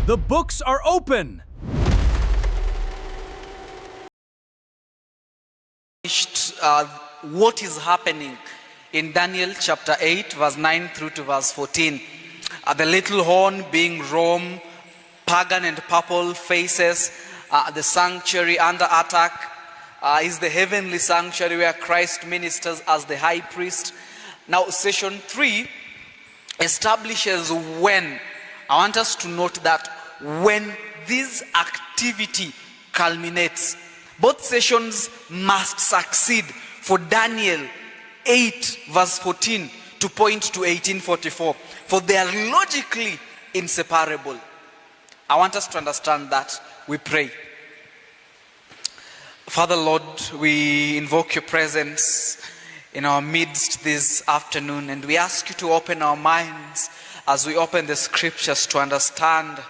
The books are open. What is happening in Daniel chapter 8 verse 9 through to verse 14. The little horn being Rome, pagan and purple faces, the sanctuary under attack is the heavenly sanctuary where Christ ministers as the high priest. Now session 3 establishes when. I want us to note that when this activity culminates, both sessions must succeed for Daniel 8 verse 14 to point to 1844, for they are logically inseparable. I want us to understand that. We pray. Father Lord, we invoke your presence in our midst this afternoon, and we ask you to open our minds as we open the scriptures to understand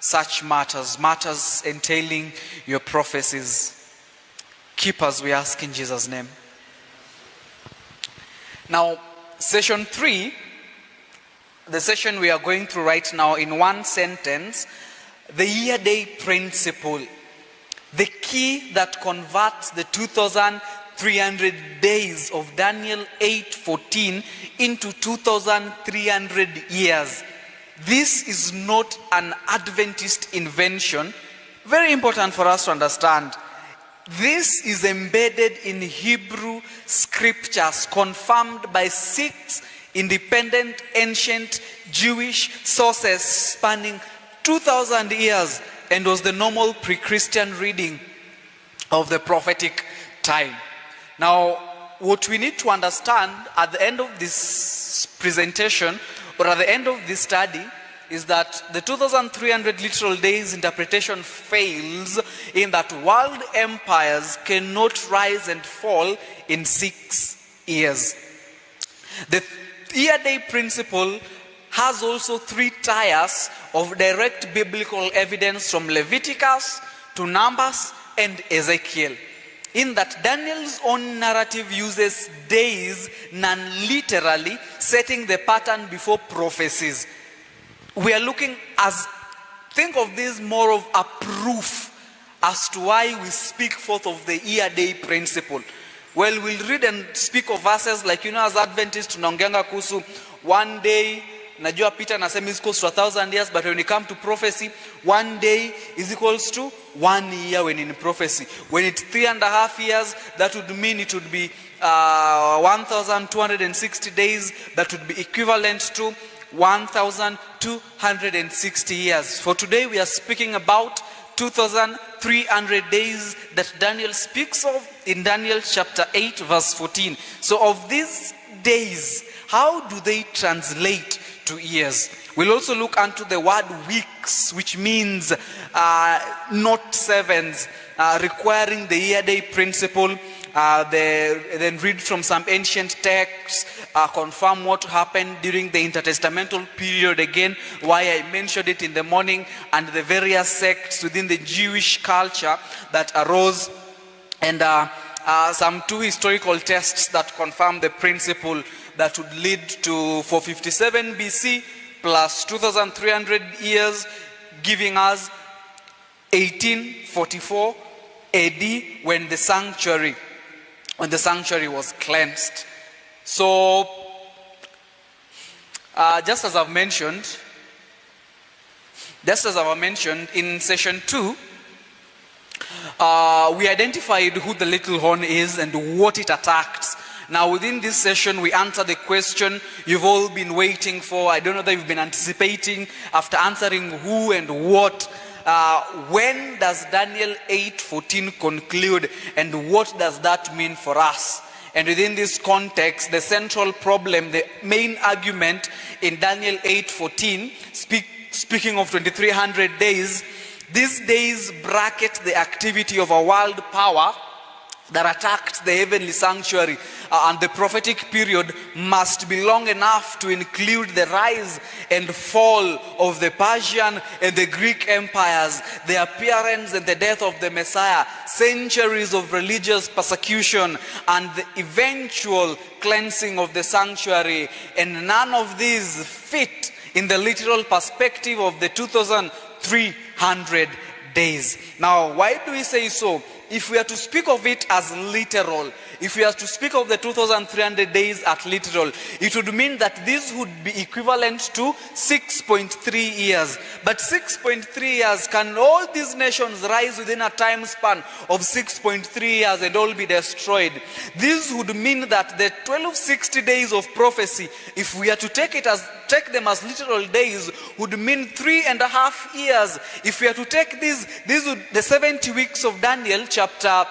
such matters entailing your prophecies. Keep us, we ask in Jesus' name. Now, session 3, the session we are going through right now, in one sentence, the year-day principle, the key that converts the 2,300 days of Daniel 8:14 into 2,300 years. This is not an Adventist invention. Very important for us to understand. This is embedded in Hebrew scriptures, confirmed by 6 independent ancient Jewish sources spanning 2,000 years, and was the normal pre-Christian reading of the prophetic time. Now, what we need to understand at the end of this presentation, or at the end of this study, is that the 2,300 literal days interpretation fails in that world empires cannot rise and fall in 6 years. The year-day principle has also 3 tiers of direct biblical evidence from Leviticus to Numbers and Ezekiel, in that Daniel's own narrative uses days non-literally, setting the pattern before prophecies. We are looking think of this more of a proof as to why we speak forth of the year-day principle. Well, we'll read and speak of verses like, as Adventists, tunaongeanga kuhusu one day, najua Peter anasema is equals to 1,000 years, but when it comes to prophecy, one day is equals to 1 year when in prophecy. When it's 3.5 years, that would mean it would be 1,260 days. That would be equivalent to 1,260 years. For today, we are speaking about 2,300 days that Daniel speaks of in Daniel chapter 8 verse 14. So of these days, how do they translate to years? We'll also look into the word weeks, which means not sevens, requiring the year-day principle. Then read from some ancient texts, confirm what happened during the intertestamental period again, why I mentioned it in the morning, and the various sects within the Jewish culture that arose, and some 2 historical texts that confirm the principle that would lead to 457 BC plus 2,300 years, giving us 1844 AD when the sanctuary was cleansed. So, just as I've mentioned in session 2, we identified who the little horn is and what it attacks. Now, within this session, we answer the question you've all been waiting for. I don't know that you've been anticipating after answering who and what. When does Daniel 8:14 conclude, and what does that mean for us? And within this context, the central problem, the main argument in Daniel 8:14, speaking of 2,300 days, these days bracket the activity of a world power that attacked the heavenly sanctuary, and the prophetic period must be long enough to include the rise and fall of the Persian and the Greek empires, the appearance and the death of the Messiah, centuries of religious persecution, and the eventual cleansing of the sanctuary. And none of these fit in the literal perspective of the 2,000 2300 days. Now, why do we say so? If we are to speak of it as literal, if we are to speak of the 2300 days at literal, it would mean that this would be equivalent to 6.3 years. But 6.3 years, can all these nations rise within a time span of 6.3 years and all be destroyed? This would mean that the 1260 days of prophecy, if we are to take them as literal days, would mean 3.5 years. If we are to take the 70 weeks of Daniel, chapter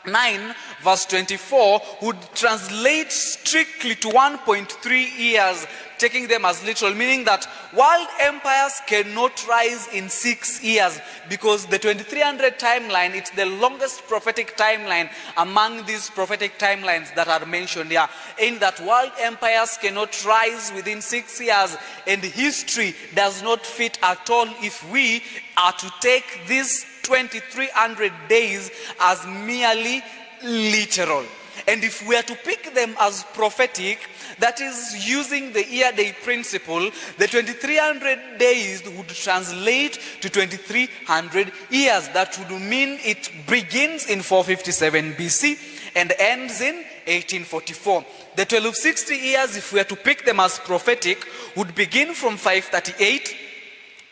9, verse 24, would translate strictly to 1.3 years, taking them as literal, meaning that world empires cannot rise in 6 years, because the 2300 timeline, it's the longest prophetic timeline among these prophetic timelines that are mentioned here, in that world empires cannot rise within 6 years, and history does not fit at all if we are to take these 2300 days as merely literal. And if we are to pick them as prophetic, that is using the year-day principle, the 2300 days would translate to 2300 years. That would mean it begins in 457 BC and ends in 1844. The 1260 years, if we are to pick them as prophetic, would begin from 538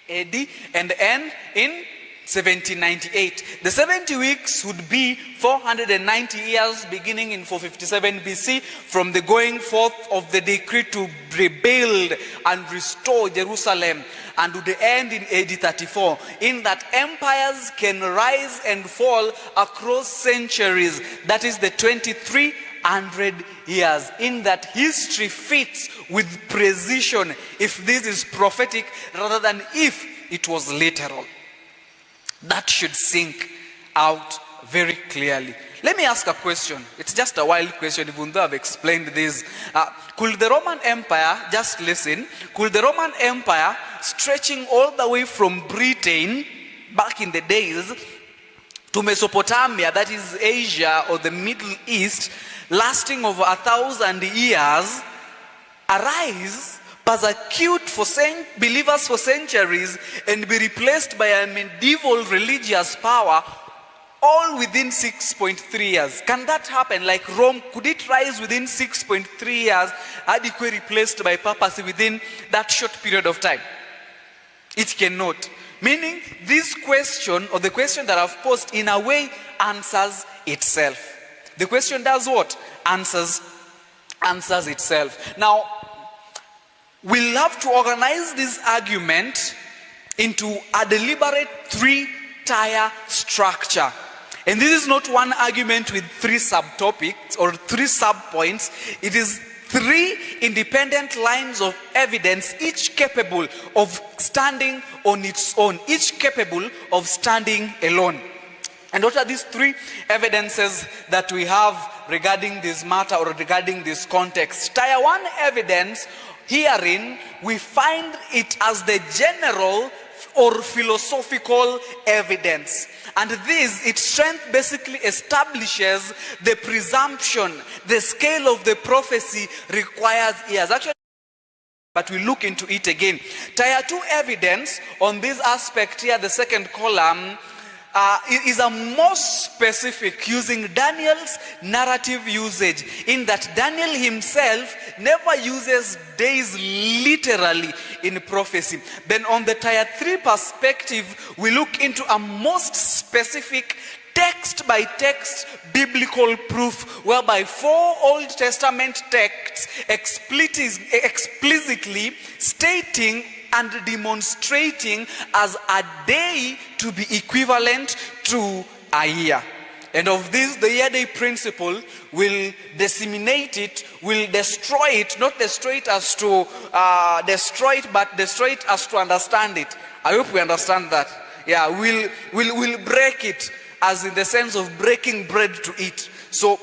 AD and end in 1798. The 70 weeks would be 490 years beginning in 457 BC from the going forth of the decree to rebuild and restore Jerusalem, and would end in AD 34, in that empires can rise and fall across centuries. That is the 2300 years, in that history fits with precision if this is prophetic rather than if it was literal. That should sink out very clearly. Let me ask a question. It's just a wild question, even though I've explained this. Could the Roman Empire, just listen, could the Roman Empire, stretching all the way from Britain back in the days to Mesopotamia, that is Asia or the Middle East, lasting over 1,000 years, arise, persecute believers for centuries, and be replaced by a medieval religious power, all within 6.3 years? Can that happen? Like Rome, could it rise within 6.3 years, adequately replaced by papacy within that short period of time? It cannot. Meaning, this question, or the question that I've posed, in a way answers itself. The question does what? Answers itself. Now, we'll have to organize this argument into a deliberate three-tier structure. And this is not one argument with 3 subtopics or 3 subpoints. It is 3 independent lines of evidence, each capable of standing on its own, each capable of standing alone. And what are these 3 evidences that we have regarding this matter or regarding this context? Tier 1 evidence, herein we find it as the general or philosophical evidence. And this, its strength basically establishes the presumption, the scale of the prophecy requires years. Actually, but we look into it again. Tier 2 evidence on this aspect here, the second column, is a more specific, using Daniel's narrative usage, in that Daniel himself never uses days literally in prophecy. Then on the tier 3 perspective, we look into a most specific text by text biblical proof, whereby 4 Old Testament texts explicitly stating and demonstrating as a day to be equivalent to a year. And of this, the year-day principle will disseminate it, will destroy it, not destroy it as to destroy it, but destroy it as to understand it. I hope we understand that. Yeah, we'll break it, as in the sense of breaking bread to eat. So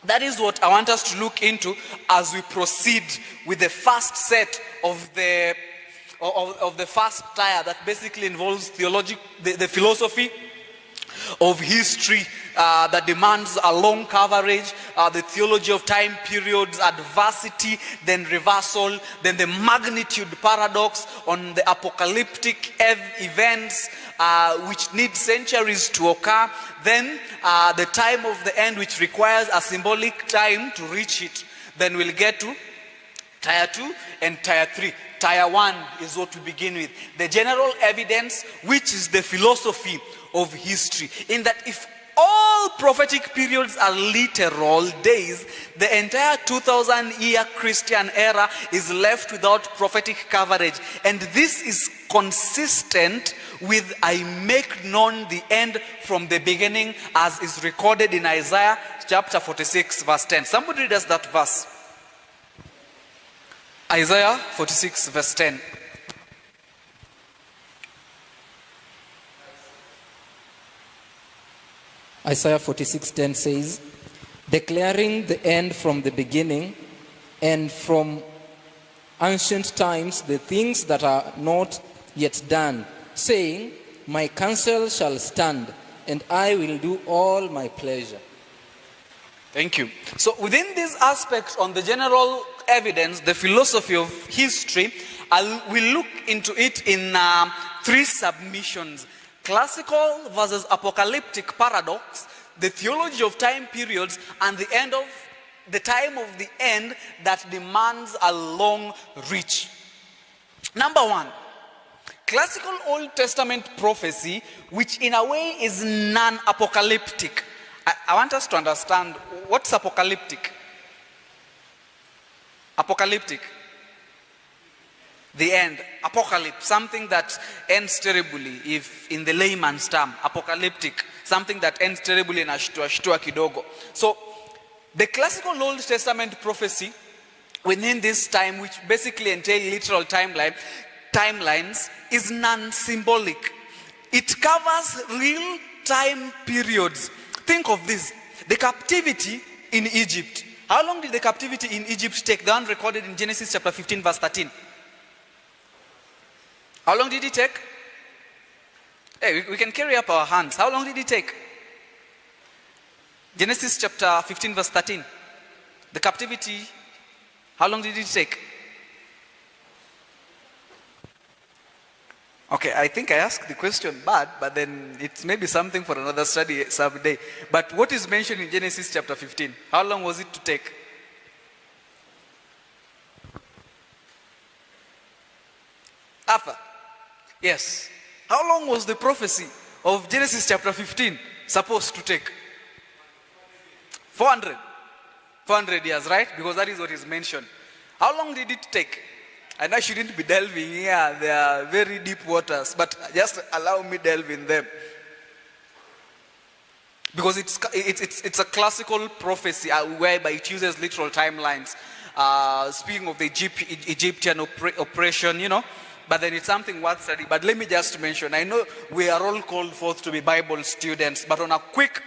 that is what I want us to look into as we proceed with the first set of the first tier, that basically involves the philosophy of history that demands a long coverage, the theology of time periods, adversity, then reversal, then the magnitude paradox on the apocalyptic events which need centuries to occur, then the time of the end which requires a symbolic time to reach it. Then we'll get to tier 2 and tier 3. Tier 1 is what we begin with. The general evidence, which is the philosophy of history. In that if all prophetic periods are literal days, the entire 2000-year Christian era is left without prophetic coverage. And this is consistent with I make known the end from the beginning, as is recorded in Isaiah chapter 46 verse 10. Somebody read us that verse. Isaiah 46 verse 10. Isaiah 46:10 says, declaring the end from the beginning and from ancient times the things that are not yet done, saying, my counsel shall stand, and I will do all my pleasure. Thank you. So within this aspect on the general evidence, the philosophy of history, we'll look into it in 3 submissions. Classical versus apocalyptic paradox, the theology of time periods, and the end of the time of the end that demands a long reach. Number 1, classical Old Testament prophecy, which in a way is non-apocalyptic. I want us to understand what's apocalyptic. Apocalyptic. The end. Apocalypse. Something that ends terribly, if in the layman's term. Apocalyptic. Something that ends terribly in ashtua kidogo. So, the classical Old Testament prophecy within this time, which basically entail literal timelines, is non-symbolic. It covers real time periods. Think of this. The captivity in Egypt. How long did the captivity in Egypt take? The one recorded in Genesis chapter 15 verse 13. How long did it take? Hey, we can carry up our hands. How long did it take? Genesis chapter 15 verse 13. The captivity, how long did it take? Okay, I think I asked the question bad, but then it's maybe something for another study someday. But what is mentioned in Genesis chapter 15? How long was it to take? Alpha. Yes. How long was the prophecy of Genesis chapter 15 supposed to take? 400. 400 years, right? Because that is what is mentioned. How long did it take? And I shouldn't be delving here. They are very deep waters. But just allow me delve in them. Because it's a classical prophecy whereby it uses literal timelines. Speaking of the Egyptian oppression, you know. But then it's something worth studying. But let me just mention, I know we are all called forth to be Bible students, but on a quick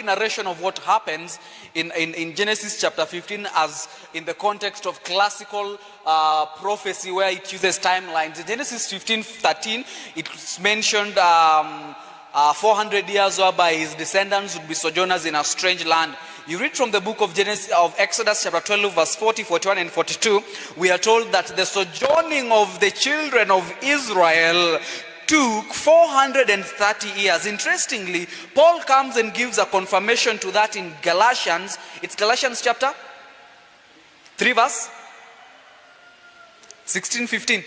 narration of what happens in Genesis chapter 15 as in the context of classical prophecy where it uses timelines. In Genesis 15:13, it's mentioned 400 years whereby his descendants would be sojourners in a strange land. You read from the book of Exodus chapter 12 verse 40, 41 and 42, we are told that the sojourning of the children of Israel took 430 years. Interestingly, Paul comes and gives a confirmation to that in Galatians. It's Galatians chapter 3 verse 16, 15.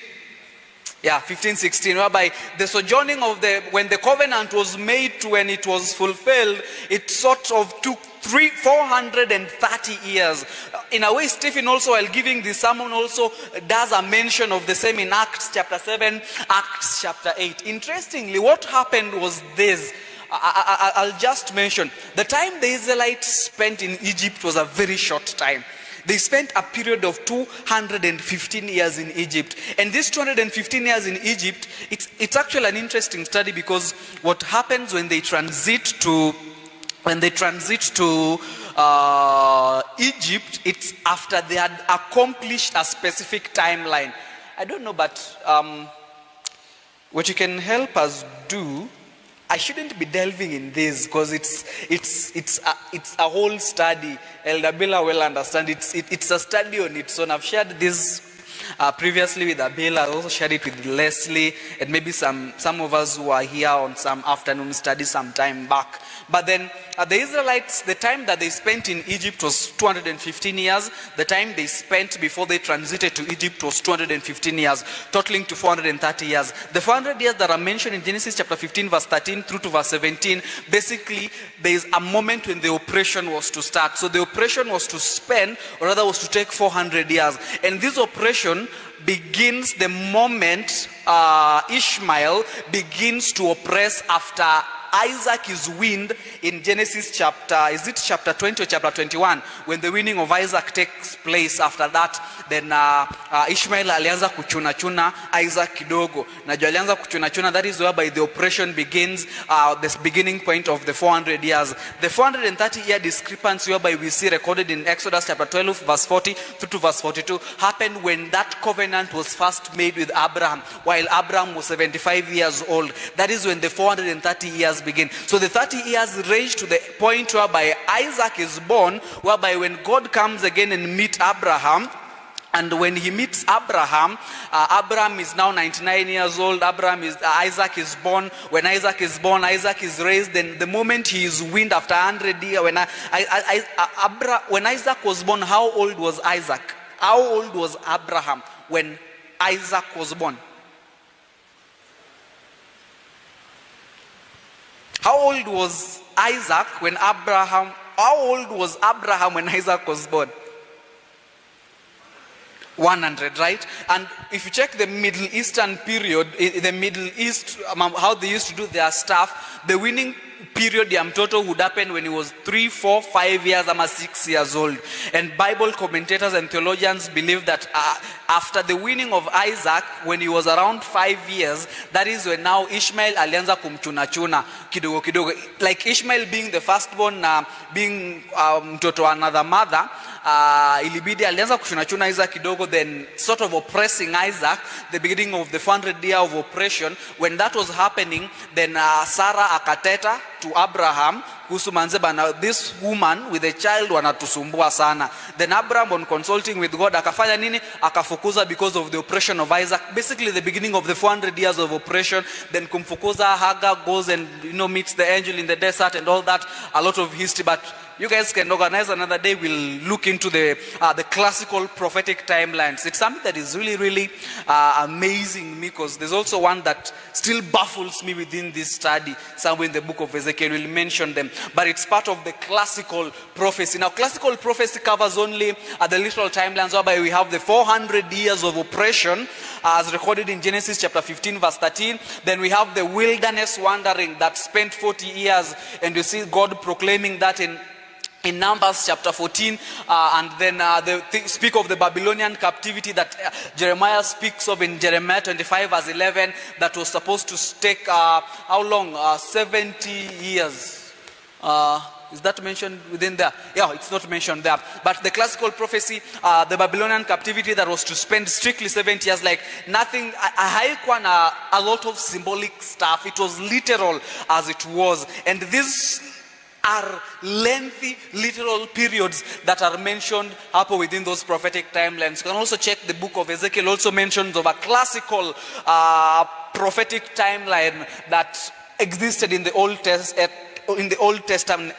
Yeah, 15, 16, whereby the sojourning of when the covenant was made to when it was fulfilled, it sort of took 430 years. In a way, Stephen also, while giving the sermon, also does a mention of the same in Acts chapter 7, Acts chapter 8. Interestingly, what happened was this. I'll just mention. The time the Israelites spent in Egypt was a very short time. They spent a period of 215 years in Egypt. And these 215 years in Egypt, it's actually an interesting study, because what happens when they transit to Egypt, it's after they had accomplished a specific timeline. I don't know, but what you can help us do, I shouldn't be delving in this because it's a whole study. Elder Bella will understand. It's a study on its own. I've shared this previously with Abela. I also shared it with Leslie and maybe some of us who are here on some afternoon study some time back. But then the Israelites, the time that they spent in Egypt was 215 years. The time they spent before they transited to Egypt was 215 years, totaling to 430 years. The 400 years that are mentioned in Genesis chapter 15 verse 13 through to verse 17, basically there is a moment when the oppression was to start. So the oppression was to spend, or rather was to take 400 years. And this oppression begins the moment Ishmael begins to oppress after Isaac is weaned in Genesis chapter, is it chapter 20 or chapter 21? When the weaning of Isaac takes place, after that, then Ishmael alianza kuchuna Isaac kidogo. Najua alianza kuchuna, that is whereby the oppression begins, the beginning point of the 400 years. The 430-year discrepancy whereby we see recorded in Exodus chapter 12 verse 40 through to verse 42 happened when that covenant was first made with Abraham, while Abraham was 75 years old. That is when the 430 years begin. So the 30 years range to the point whereby Isaac is born, whereby when God comes again and meets Abraham, and when he meets Abraham, Abraham is now 99 years old. Isaac is born. When Isaac is born, Isaac is raised. Then the moment he is weaned after 100 years, when Isaac was born, how old was Isaac? How old was Abraham when Isaac was born? How old was Isaac when Abraham, how old was Abraham when Isaac was born? 100, right? And if you check the Middle Eastern period, the Middle East, how they used to do their stuff, the winning period ya mtoto would happen when he was 3, 4, 5 years or 6 years old. And Bible commentators and theologians believe that after the winning of Isaac, when he was around 5 years, that is when now Ishmael alianza kumchuna kidogo kidogo. Like Ishmael being the firstborn, being mtoto another mother, ilibidi alianza kuchuna Isaac kidogo, then sort of oppressing Isaac, the beginning of the 400 year of oppression. When that was happening, then Sarah akateta to Abraham, now this woman with a child wanatusumbua sana. Then Abraham, on consulting with God, akafanya nini? Akafukuza because of the oppression of Isaac. Basically the beginning of the 400 years of oppression. Then kumfukuza, Hagar goes and meets the angel in the desert and all that. A lot of history, but you guys can organize another day. We'll look into the classical prophetic timelines. It's something that is really, really amazing me, because there's also one that still baffles me within this study. Somewhere in the book of Ezekiel, we'll mention them. But it's part of the classical prophecy. Now, classical prophecy covers only the literal timelines, whereby we have the 400 years of oppression, as recorded in Genesis chapter 15, verse 13. Then we have the wilderness wandering that spent 40 years, and you see God proclaiming that in Numbers chapter 14, and then they speak of the Babylonian captivity that Jeremiah speaks of in Jeremiah 25 verse 11, that was supposed to take how long? 70 years. Is that mentioned within there? Yeah, it's not mentioned there. But the classical prophecy, the Babylonian captivity that was to spend strictly 70 years, like nothing, haikuwa a lot of symbolic stuff. It was literal as it was. And this are lengthy literal periods that are mentioned hapo within those prophetic timelines. You can also check the book of Ezekiel, also mentions of a classical prophetic timeline that existed in the Old Testament. In the Old Testament.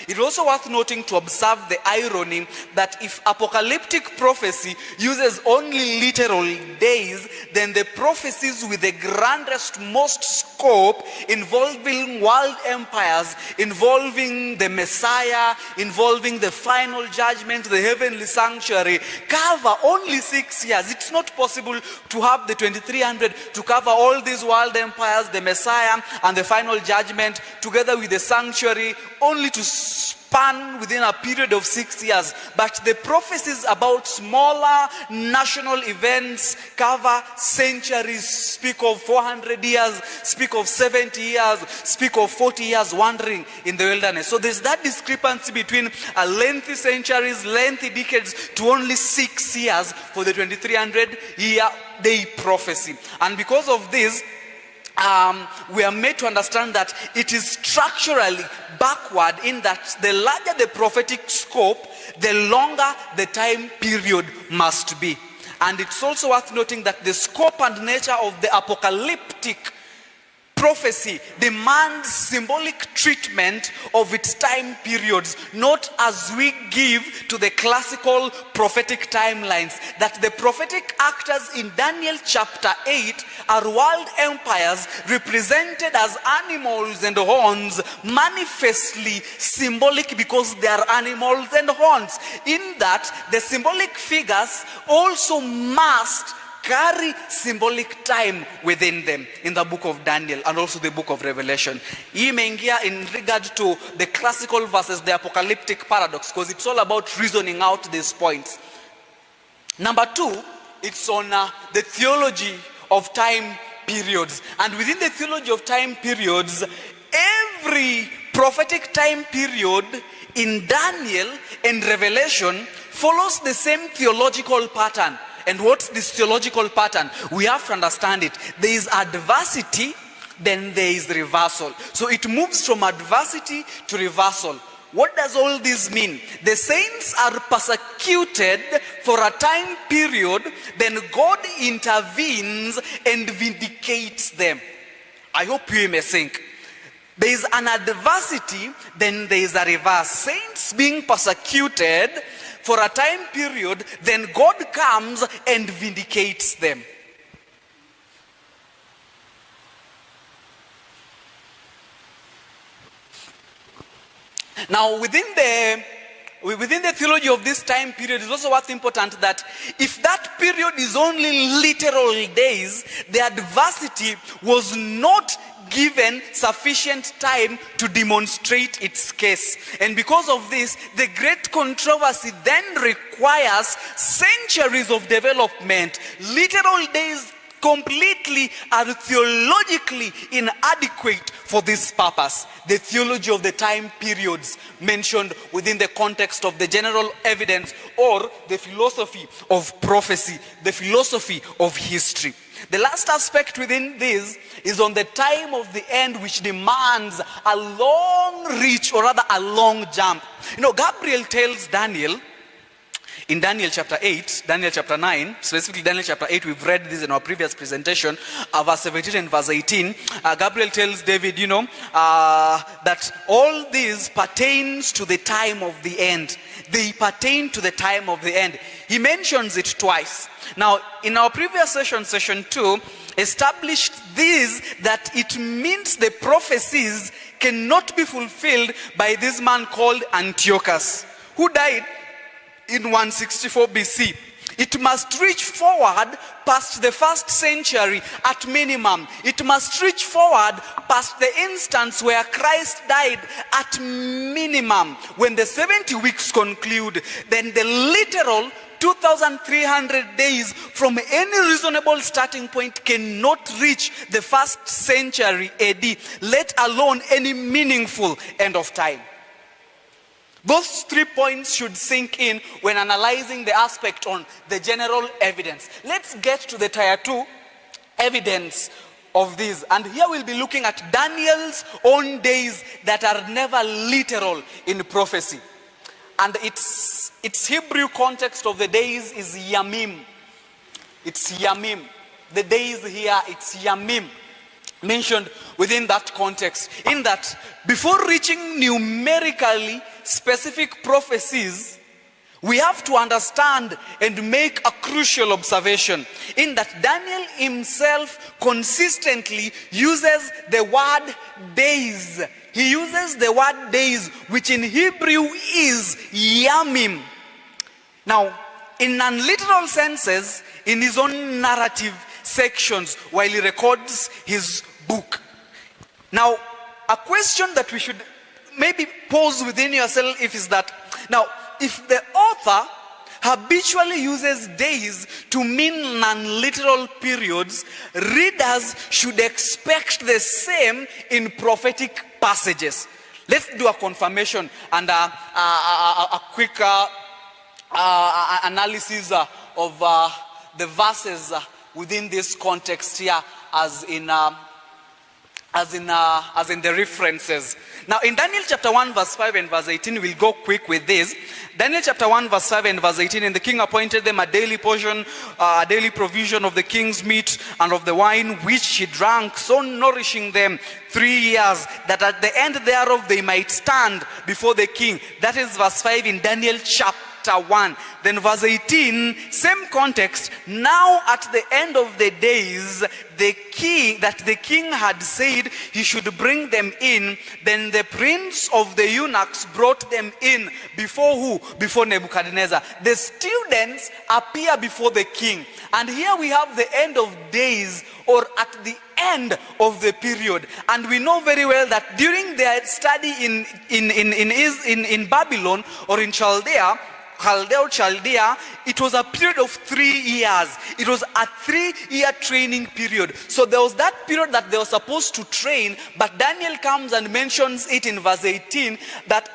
It's also worth noting to observe the irony that if apocalyptic prophecy uses only literal days, then the prophecies with the grandest, most scope, involving world empires, involving the Messiah, involving the final judgment, the heavenly sanctuary, cover only 6 years. It's not possible to have the 2300 to cover all these world empires, the Messiah, and the final judgment together with the sanctuary, only to span within a period of 6 years. But the prophecies about smaller national events cover centuries, speak of 400 years, speak of 70 years, speak of 40 years wandering in the wilderness. So there's that discrepancy between a lengthy centuries, lengthy decades, to only 6 years for the 2300 year day prophecy. And because of this, we are made to understand that it is structurally backward, in that the larger the prophetic scope, the longer the time period must be. And it's also worth noting that the scope and nature of the apocalyptic prophecy demands symbolic treatment of its time periods, not as we give to the classical prophetic timelines, that the prophetic actors in Daniel chapter 8 are world empires represented as animals and horns, manifestly symbolic because they are animals and horns, in that the symbolic figures also must carry symbolic time within them in the book of Daniel and also the book of Revelation. Imeingia in regard to the classical versus the apocalyptic paradox, because it's all about reasoning out these points. Number two, it's on the theology of time periods. And within the theology of time periods, every prophetic time period in Daniel and Revelation follows the same theological pattern. And what's this theological pattern? We have to understand it. There is adversity, then there is reversal. So it moves from adversity to reversal. What does all this mean? The saints are persecuted for a time period, then God intervenes and vindicates them. I hope you may think. There is an adversity, then there is a reverse. Saints being persecuted for a time period, then God comes and vindicates them. Now, within the theology of this time period, it's also what's important that if that period is only literal days, the adversity was not given sufficient time to demonstrate its case. And because of this, the great controversy then requires centuries of development. Literal days completely are theologically inadequate for this purpose. The theology of the time periods mentioned within the context of the general evidence, or the philosophy of prophecy, the philosophy of history. The last aspect within this is on the time of the end, which demands a long reach, or rather a long jump. You know, Gabriel tells Daniel in Daniel chapter 8, Daniel chapter 9, specifically Daniel chapter 8, we've read this in our previous presentation, verse 17 and verse 18. Gabriel tells David, that all this pertains to the time of the end. They pertain to the time of the end. He mentions it twice. Now, in our previous session, session 2, established this, that it means the prophecies cannot be fulfilled by this man called Antiochus, who died in 164 BC. It must reach forward past the first century at minimum. It must reach forward past the instance where Christ died at minimum. When the 70 weeks conclude, then the literal 2,300 days from any reasonable starting point cannot reach the first century AD, let alone any meaningful end of time. Those 3 points should sink in when analyzing the aspect on the general evidence. Let's get to the tier 2 evidence of this. And here we'll be looking at Daniel's own days that are never literal in prophecy. And its Hebrew context of the days is Yamim. It's Yamim. The days here, it's Yamim. Mentioned within that context. In that, before reaching numerically specific prophecies, we have to understand and make a crucial observation. In that, Daniel himself consistently uses the word days. He uses the word days, which in Hebrew is Yamim. Now, in non-literal senses, in his own narrative sections, while he records his book. Now, a question that we should maybe pose within yourself is that, now, if the author habitually uses days to mean non-literal periods, readers should expect the same in prophetic passages. Let's do a confirmation and a quick analysis of the verses within this context here, as in as in the references. Now in Daniel chapter 1 verse 5 and verse 18, we'll go quick with this. Daniel chapter 1 verse 5 and verse 18, and the king appointed them a daily portion, a daily provision of the king's meat and of the wine which he drank, so nourishing them 3 years, that at the end thereof they might stand before the king. That is verse 5 in Daniel chapter 1. Then verse 18, same context. Now at the end of the days, the king had said he should bring them in. Then the prince of the eunuchs brought them in. Before who? Before Nebuchadnezzar. The students appear before the king. And here we have the end of days, or at the end of the period. And we know very well that during their study in Babylon or in Chaldea, it was a period of 3 years. It was a 3-year training period. So there was that period that they were supposed to train, but Daniel comes and mentions it in verse 18, that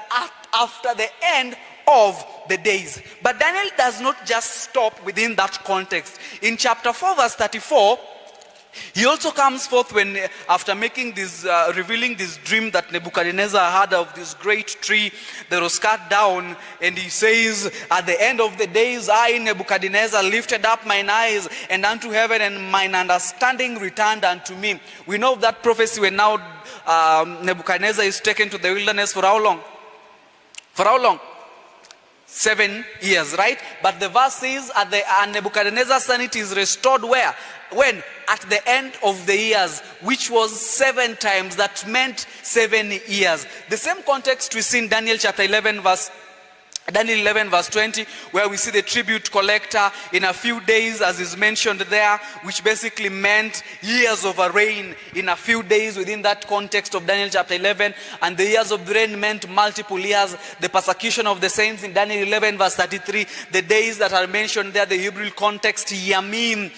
after the end of the days. But Daniel does not just stop within that context. In chapter 4 verse 34, he also comes forth when, after making this, revealing this dream that Nebuchadnezzar had of this great tree that was cut down, and he says, at the end of the days, I, Nebuchadnezzar, lifted up mine eyes and unto heaven, and mine understanding returned unto me. We know that prophecy when now Nebuchadnezzar is taken to the wilderness for how long? For how long? 7 years, right? But the verse says, and Nebuchadnezzar's sanity is restored where? When? At the end of the years, which was 7 times. That meant 7 years. The same context we see in Daniel chapter 11 verse 20, where we see the tribute collector in a few days, as is mentioned there, which basically meant years of a reign in a few days within that context of Daniel chapter 11. And the years of the reign meant multiple years. The persecution of the saints in Daniel 11 verse 33, the days that are mentioned there, the Hebrew context, Yamim,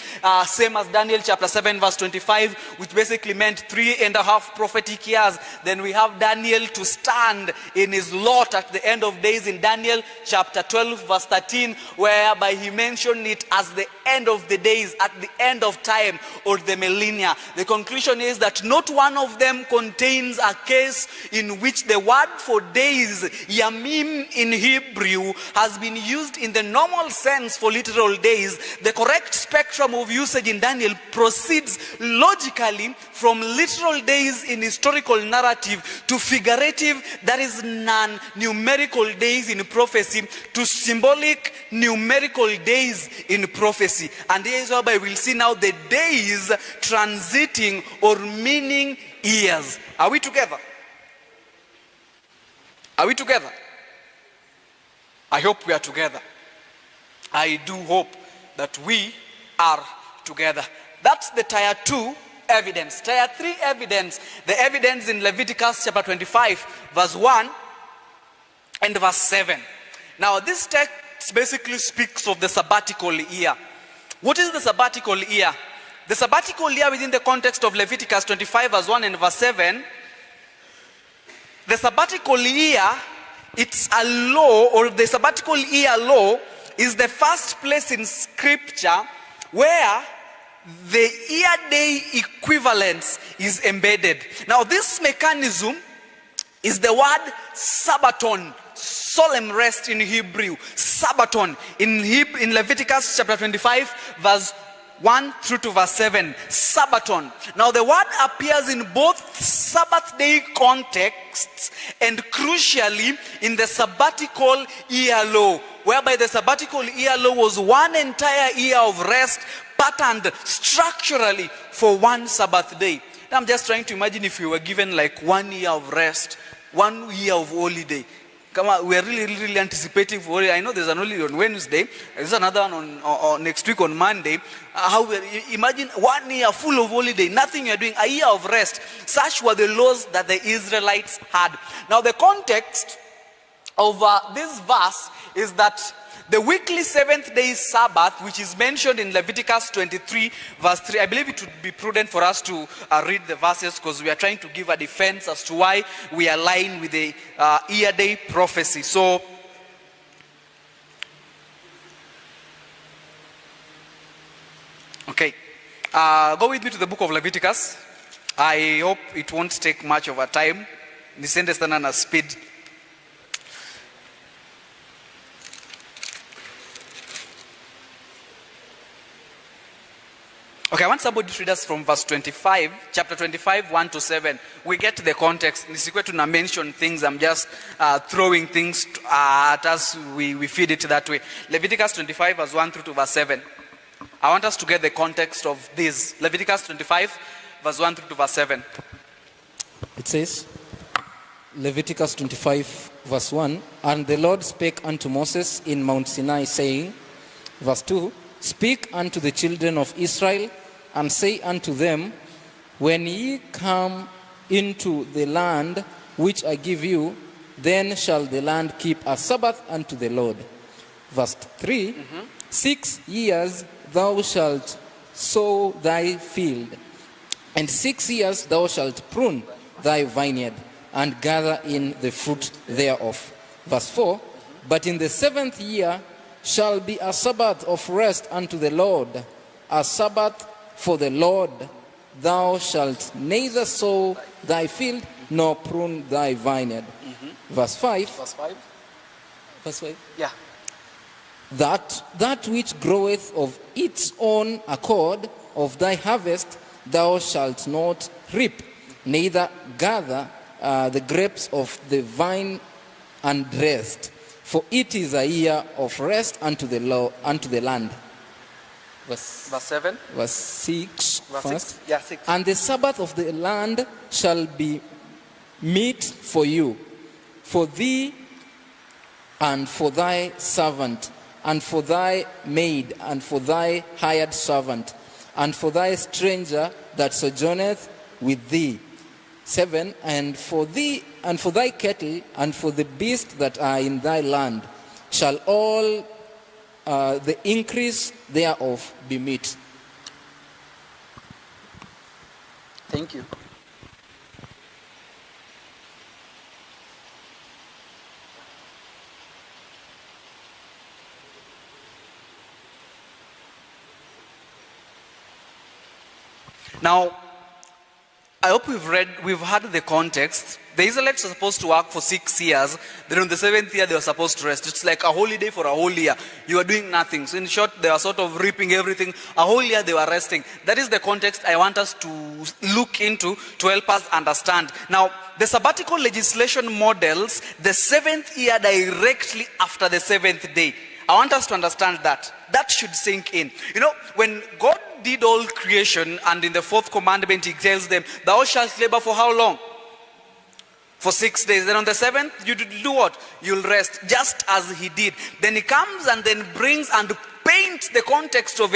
same as Daniel chapter 7 verse 25, which basically meant 3.5 prophetic years. Then we have Daniel to stand in his lot at the end of days in Daniel chapter 12 verse 13, whereby he mentioned it as the end of the days, at the end of time, or the millennia. The conclusion is that not one of them contains a case in which the word for days, yamim in Hebrew, has been used in the normal sense for literal days. The correct spectrum of usage in Daniel proceeds logically from literal days in historical narrative to figurative, that is non-numerical days in prophecy, to symbolic numerical days in prophecy. And here is whereby we'll see now the days transiting or meaning years. Are we together? Are we together? I hope we are together. I do hope that we are together. That's the tier 2 evidence. Tier 3 evidence, the evidence in Leviticus chapter 25 verse 1 and verse 7. Now this text basically speaks of the sabbatical year. What is the sabbatical year? The sabbatical year within the context of Leviticus 25 verse 1 and verse 7, the sabbatical year, it's a law, or the sabbatical year law is the first place in scripture where the year-day equivalence is embedded. Now this mechanism is the word Sabbaton, solemn rest in Hebrew. Sabbaton in Leviticus chapter 25 verse 1 through to verse 7. Sabbaton. Now the word appears in both Sabbath day contexts and crucially in the sabbatical year law, whereby the sabbatical year law was one entire year of rest patterned structurally for one Sabbath day. Now I'm just trying to imagine if we were given like 1 year of rest, 1 year of holiday. Come on, we are really anticipating for holiday. I know there's an holiday on Wednesday. There's another one on next week on Monday. Imagine 1 year full of holiday, nothing you're doing, a year of rest. Such were the laws that the Israelites had. Now the context of this verse is that the weekly 7th day Sabbath, which is mentioned in Leviticus 23 verse 3, I believe it would be prudent for us to read the verses because we are trying to give a defense as to why we align with the year day prophecy. So, okay, go with me to the book of Leviticus I hope it won't take much of a time. Nisende sana na speed. Okay, I want somebody to read us from verse 25, chapter 25, 1 to 7. We get the context. Nisikwe tuna mention things. I'm just throwing things at us. We feed it that way. Leviticus 25, verse 1 through to verse 7. I want us to get the context of this. Leviticus 25, verse 1 through to verse 7. It says, Leviticus 25, verse 1, and the Lord spake unto Moses in Mount Sinai, saying, verse 2, speak unto the children of Israel, and say unto them, when ye come into the land which I give you, then shall the land keep a Sabbath unto the Lord. Verse 3, 6 years thou shalt sow thy field, and 6 years thou shalt prune thy vineyard, and gather in the fruit thereof. Verse 4, but in the 7th year shall be a Sabbath of rest unto the Lord, a Sabbath for the Lord. Thou shalt neither sow thy field nor prune thy vineyard. Verse 5. Verse 5. Verse 5. Yeah. That which groweth of its own accord of thy harvest thou shalt not reap, neither gather the grapes of the vine and rest, for it is a year of rest unto the land. Verse 7. Verse 6. Verse First. 6. Yeah, 6. And the Sabbath of the land shall be meat for you, for thee and for thy servant, and for thy maid, and for thy hired servant, and for thy stranger that sojourneth with thee. 7. And for thee, and for thy cattle, and for the beasts that are in thy land, shall all the increase thereof be meat. Thank you. Now, I hope we've had the context. The Israelites were supposed to work for 6 years. Then on the 7th year, they were supposed to rest. It's like a holiday for a whole year. You are doing nothing. So in short, they were sort of reaping everything. A whole year, they were resting. That is the context I want us to look into to help us understand. Now, the sabbatical legislation models the 7th year directly after the 7th day. I want us to understand that. That should sink in. You know, when God did all creation, and in the 4th commandment he tells them, thou shalt labor for how long? For 6 days. Then on the 7th, you do what? You'll rest, just as he did. Then he comes and then brings and paints the context of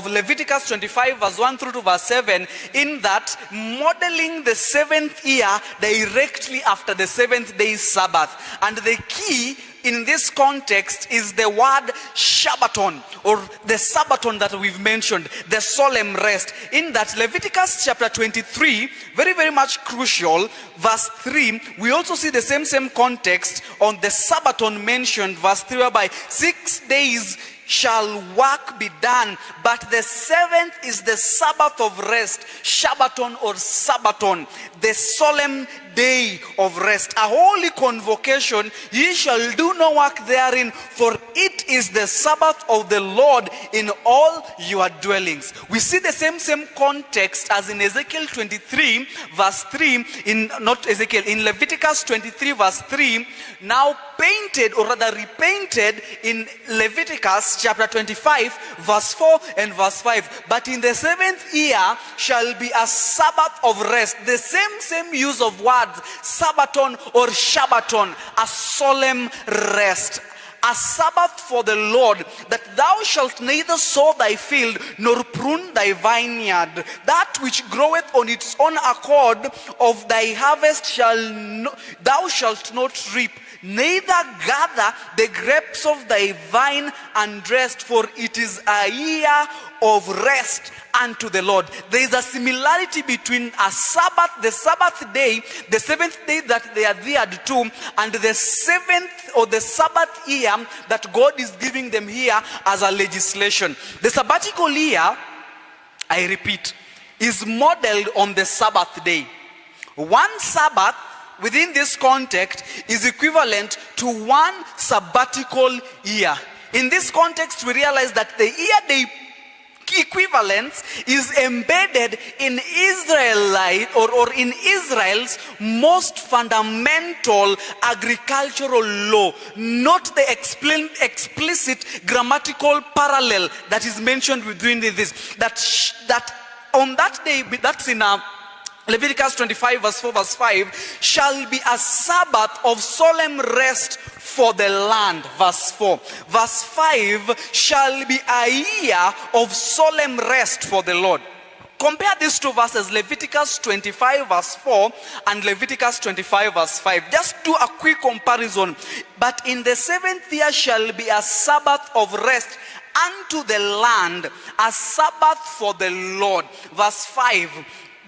Leviticus 25 verse 1 through to verse 7, in that modeling the 7th year directly after the 7th day's Sabbath. And the key in this context is the word Shabbaton, or the Sabbaton that we've mentioned, the solemn rest. In that Leviticus chapter 23, very, very much crucial, verse 3, we also see the same context on the Sabbaton mentioned, verse 3, whereby 6 days shall work be done, but the 7th is the Sabbath of rest, Shabbaton or Sabbaton, the solemn day of rest, a holy convocation. Ye shall do no work therein, for it is the Sabbath of the Lord in all your dwellings. We see the same context as in Ezekiel 23 verse 3, in Leviticus 23 verse 3, now painted, or rather repainted, in Leviticus chapter 25 verse 4 and verse 5. But in the 7th year shall be a Sabbath of rest. The same use of words, Sabbaton or Shabbaton, a solemn rest, a Sabbath for the Lord, that thou shalt neither sow thy field nor prune thy vineyard. That which groweth on its own accord of thy harvest thou shalt not reap, neither gather the grapes of thy vine and rest, for it is a year of rest unto the Lord. There is a similarity between a Sabbath, the Sabbath day, the 7th day that they adhered to, and the 7th or the Sabbath year that God is giving them here as a legislation. The sabbatical year, I repeat, is modeled on the Sabbath day. One Sabbath within this context is equivalent to one sabbatical year. In this context, we realize that the year-day equivalence is embedded in Israelite or in Israel's most fundamental agricultural law, not the explicit grammatical parallel that is mentioned within this. That on that day, that's in Leviticus 25 verse 4 verse 5, shall be a Sabbath of solemn rest for the land. Verse 4. Verse 5, shall be a year of solemn rest for the Lord. Compare these two verses, Leviticus 25 verse 4 and Leviticus 25 verse 5. Just do a quick comparison. But in the 7th year shall be a Sabbath of rest unto the land, a Sabbath for the Lord. Verse 5.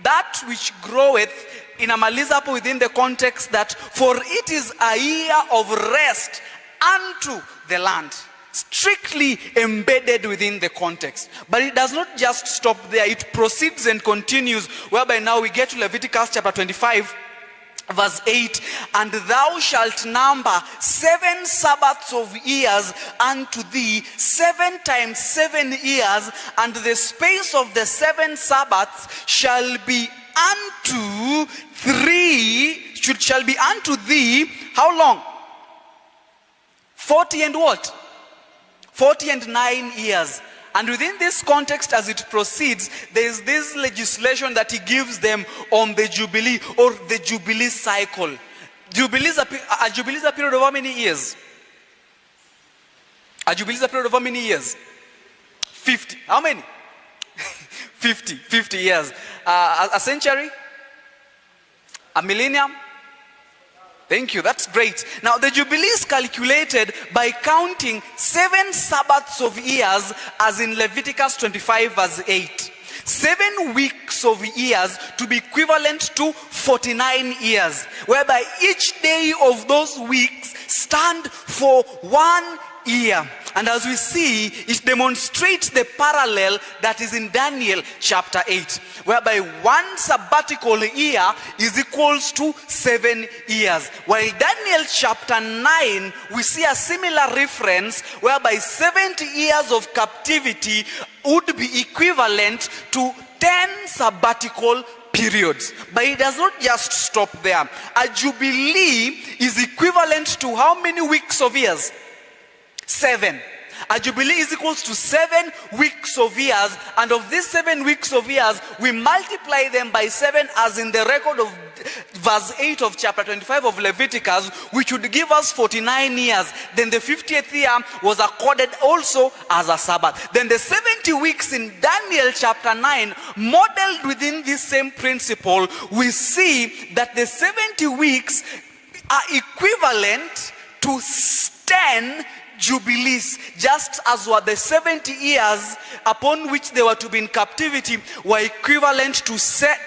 That which groweth in Amalizapo within the context that for it is a year of rest unto the land. Strictly embedded within the context. But it does not just stop there. It proceeds and continues, whereby now we get to Leviticus chapter 25 verse 8, and thou shalt number 7 Sabbaths of years unto thee, 7 times 7 years, and the space of the 7 Sabbaths shall be unto shall be unto thee, how long? 40 and what? 40 and 9 years. And within this context, as it proceeds, there is this legislation that he gives them on the Jubilee or the Jubilee cycle. Jubilee is a period of how many years? A Jubilee is a period of how many years? 50. How many? 50 years. A century? A millennium? Thank you, that's great. Now the Jubilee is calculated by counting 7 Sabbaths of years, as in Leviticus 25 verse 8. 7 weeks of years to be equivalent to 49 years, whereby each day of those weeks stand for 1 year. And as we see, it demonstrates the parallel that is in Daniel chapter 8, whereby 1 sabbatical year is equals to 7 years. While Daniel chapter 9, we see a similar reference, whereby 70 years of captivity would be equivalent to 10 sabbatical periods. But it does not just stop there. A Jubilee is equivalent to how many weeks of years? 7. A Jubilee is equals to 7 weeks of years, and of these 7 weeks of years, we multiply them by 7, as in the record of verse 8 of chapter 25 of Leviticus, which would give us 49 years. Then the 50th year was accorded also as a Sabbath. Then the 70 weeks in Daniel chapter 9, modeled within this same principle, we see that the 70 weeks are equivalent to 10 Jubilees, just as were the 70 years upon which they were to be in captivity were equivalent to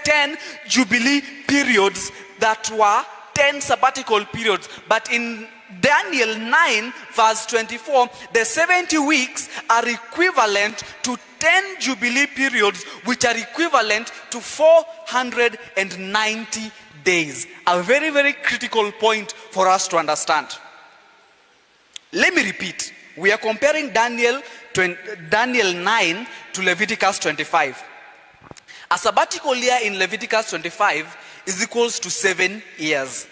10 Jubilee periods that were 10 sabbatical periods. But in Daniel 9 verse 24, the 70 weeks are equivalent to 10 Jubilee periods, which are equivalent to 490 days. A very, very critical point for us to understand. Let me repeat. We are comparing Daniel 9 to Leviticus 25. A sabbatical year in Leviticus 25 is equals to 7 years.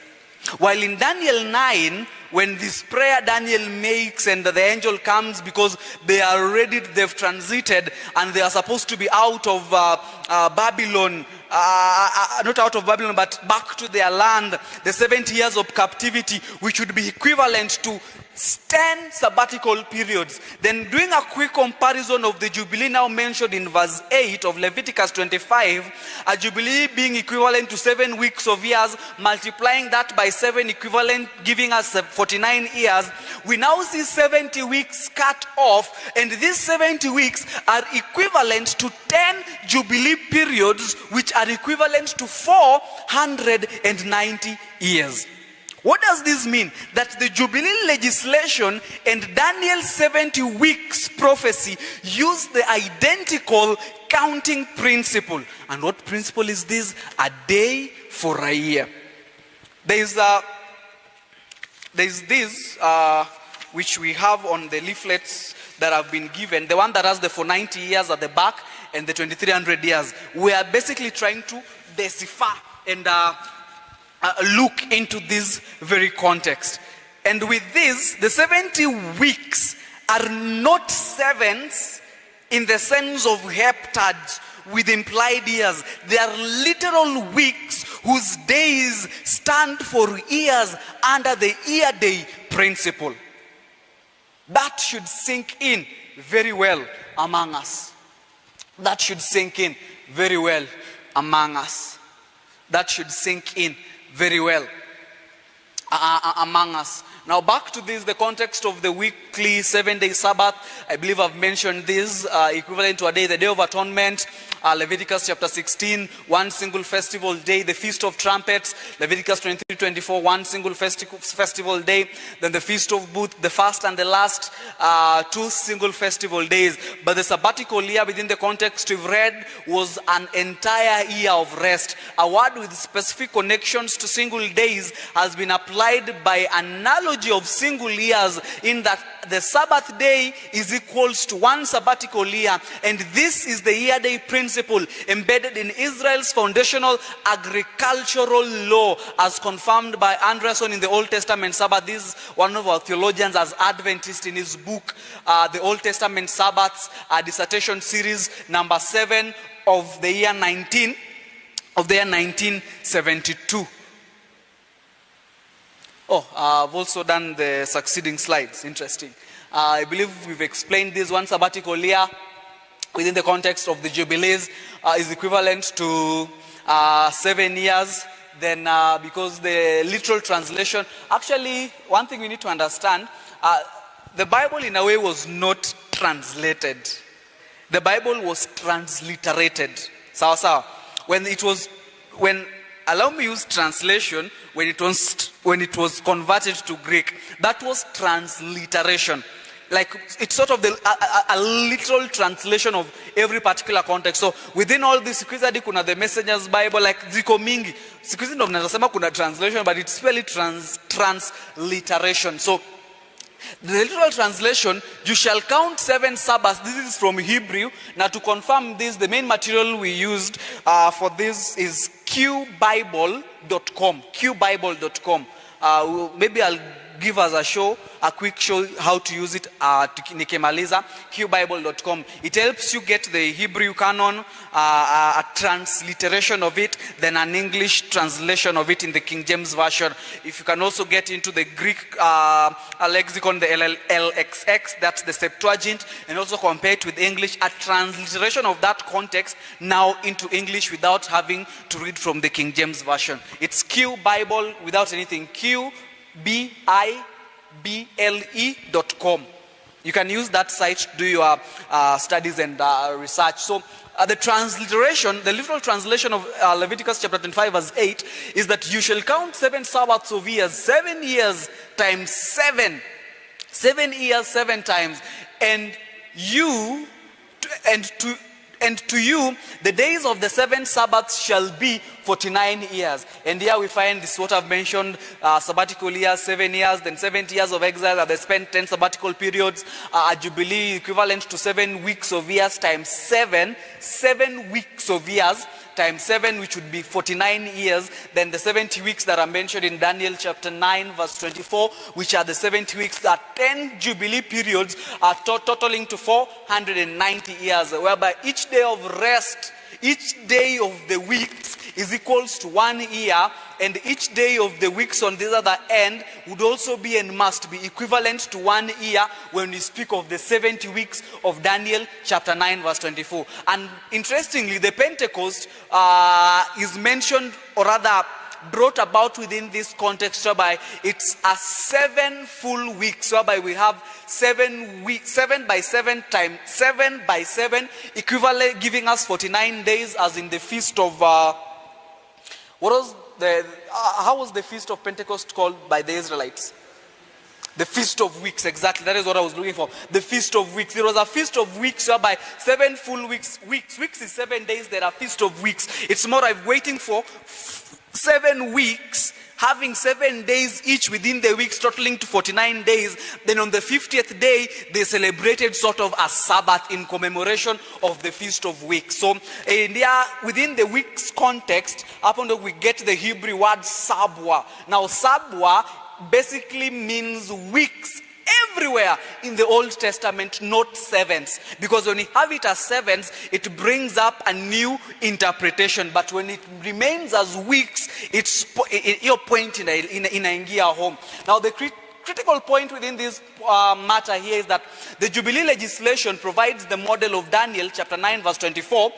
While in Daniel 9, when this prayer Daniel makes and the angel comes, because they've transited and they are supposed to be out of Babylon, not out of Babylon, but back to their land, the 70 years of captivity, which would be equivalent to 10 sabbatical periods. Then doing a quick comparison of the Jubilee now mentioned in verse 8 of Leviticus 25, a Jubilee being equivalent to 7 weeks of years, multiplying that by 7 equivalent, giving us 49 years, we now see 70 weeks cut off, and these 70 weeks are equivalent to 10 Jubilee periods, which are equivalent to 490 years. What does this mean? That the Jubilee legislation and Daniel's 70 weeks prophecy use the identical counting principle. And what principle is this? A day for a year. There's this, which we have on the leaflets that have been given. The one that has the 490 years at the back and the 2300 years. We are basically trying to decipher and look into this very context. And with this, the 70 weeks are not sevens in the sense of heptads with implied years. They are literal weeks whose days stand for years under the year day principle. That should sink in very well among us. That should sink in very well among us. That should sink in very well among us. Now back to this, the context of the weekly 7-day Sabbath. I believe I've mentioned this, equivalent to a day, the Day of Atonement, Leviticus chapter 16, one single festival day, the Feast of Trumpets, Leviticus 23-24, one single festival day, then the Feast of Booths, the first and the last, 2 single festival days. But the sabbatical year within the context we've read was an entire year of rest. A word with specific connections to single days has been applied by analogy of single years, in that the Sabbath day is equals to one sabbatical year, and this is the year day principle embedded in Israel's foundational agricultural law as confirmed by Anderson in the Old Testament Sabbath. This is one of our theologians as Adventist in his book, the Old Testament Sabbaths, dissertation series number 7 of the year 1972. Oh, I've also done the succeeding slides. Interesting. I believe we've explained this. One sabbatical year within the context of the Jubilees is equivalent to 7 years. Then because the literal translation, actually one thing we need to understand, the Bible in a way was not translated. The Bible was transliterated. Sawa. Allow me use translation, when it was converted to Greek, that was transliteration. Like, it's sort of a literal translation of every particular context. So within all this, siku hizi hadi kuna the Messenger's Bible, like ziko mingi. Siku hizi ndo mnasema kuna translation, but it's really transliteration. So the literal translation, you shall count 7 Sabbaths. This is from Hebrew. Now to confirm this, the main material we used for this is qbible.com. qbible.com. Maybe I'll give us a quick show how to use it. Nikemaliza, qbible.com. It helps you get the Hebrew canon, a transliteration of it, then an English translation of it in the King James Version. If you can also get into the Greek lexicon, the LXX, that's the Septuagint, and also compare it with English, a transliteration of that context now into English without having to read from the King James Version. It's qbible without anything. qbible.com. You can use that site to do your studies and research. So the transliteration, the literal translation of Leviticus chapter 25 verse 8 is that you shall count 7 Sabbaths of years, 7 years times 7. 7 years 7 times. And to you, the days of the 7 Sabbaths shall be 49 years. And here we find this, what I've mentioned, sabbatical years, 7 years, then 70 years of exile, they spent 10 sabbatical periods, a jubilee equivalent to 7 weeks of years times 7 weeks of years times 7, which would be 49 years. Then the 70 weeks that are mentioned in Daniel chapter 9 verse 24, which are the 70 weeks, that 10 jubilee periods are totaling to 490 years, whereby each day of rest, each day of the weeks is equals to 1 year, and each day of the weeks on this other end would also be and must be equivalent to 1 year when we speak of the 70 weeks of Daniel chapter 9 verse 24. And interestingly, the Pentecost is mentioned, or rather brought about within this context, whereby it's a 7 full weeks, whereby we have 7 weeks, 7 by 7 times 7 by 7, equivalent, giving us 49 days, as in the feast of how was the feast of Pentecost called by the Israelites? The Feast of Weeks, exactly. That is what I was looking for. The Feast of Weeks. It was a Feast of Weeks whereby 7 full weeks. Weeks is 7 days. There are Feast of Weeks. It's more like waiting for 7 weeks, having 7 days each within the weeks, totaling to 49 days. Then on the 50th day, they celebrated sort of a Sabbath in commemoration of the Feast of Weeks. So within the weeks context, up until we get the Hebrew word Sabwa. Now Sabwa basically means weeks everywhere in the Old Testament, not sevens. Because when you have it as sevens, it brings up a new interpretation. But when it remains as weeks, it's your point in a home. Now the critical point within this matter here is that the Jubilee legislation provides the model of Daniel chapter 9 verse 24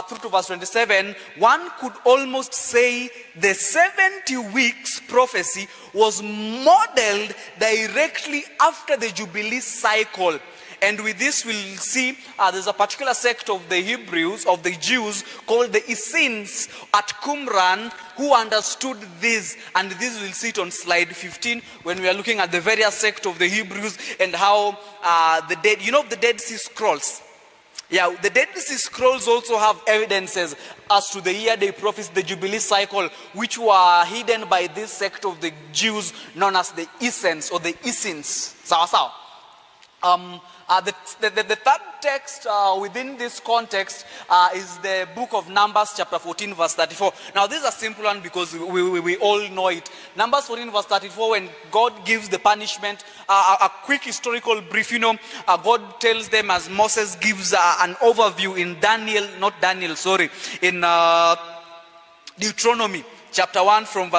through to verse 27. One could almost say the 70 weeks prophecy was modeled directly after the Jubilee cycle. And with this we'll see there's a particular sect of the Hebrews, of the Jews, called the Essenes at Qumran, who understood this. And this we'll see it on slide 15 when we are looking at the various sect of the Hebrews and how the Dead Sea Scrolls. Yeah, the Dead Sea Scrolls also have evidences as to the year-day prophecy, the Jubilee cycle, which were hidden by this sect of the Jews known as the Essenes or the Essenes. The third text within this context is the book of Numbers chapter 14 verse 34. Now this is a simple one because we all know it. Numbers 14 verse 34, when God gives the punishment, a quick historical brief, God tells them as Moses gives an overview in in Deuteronomy chapter 1 from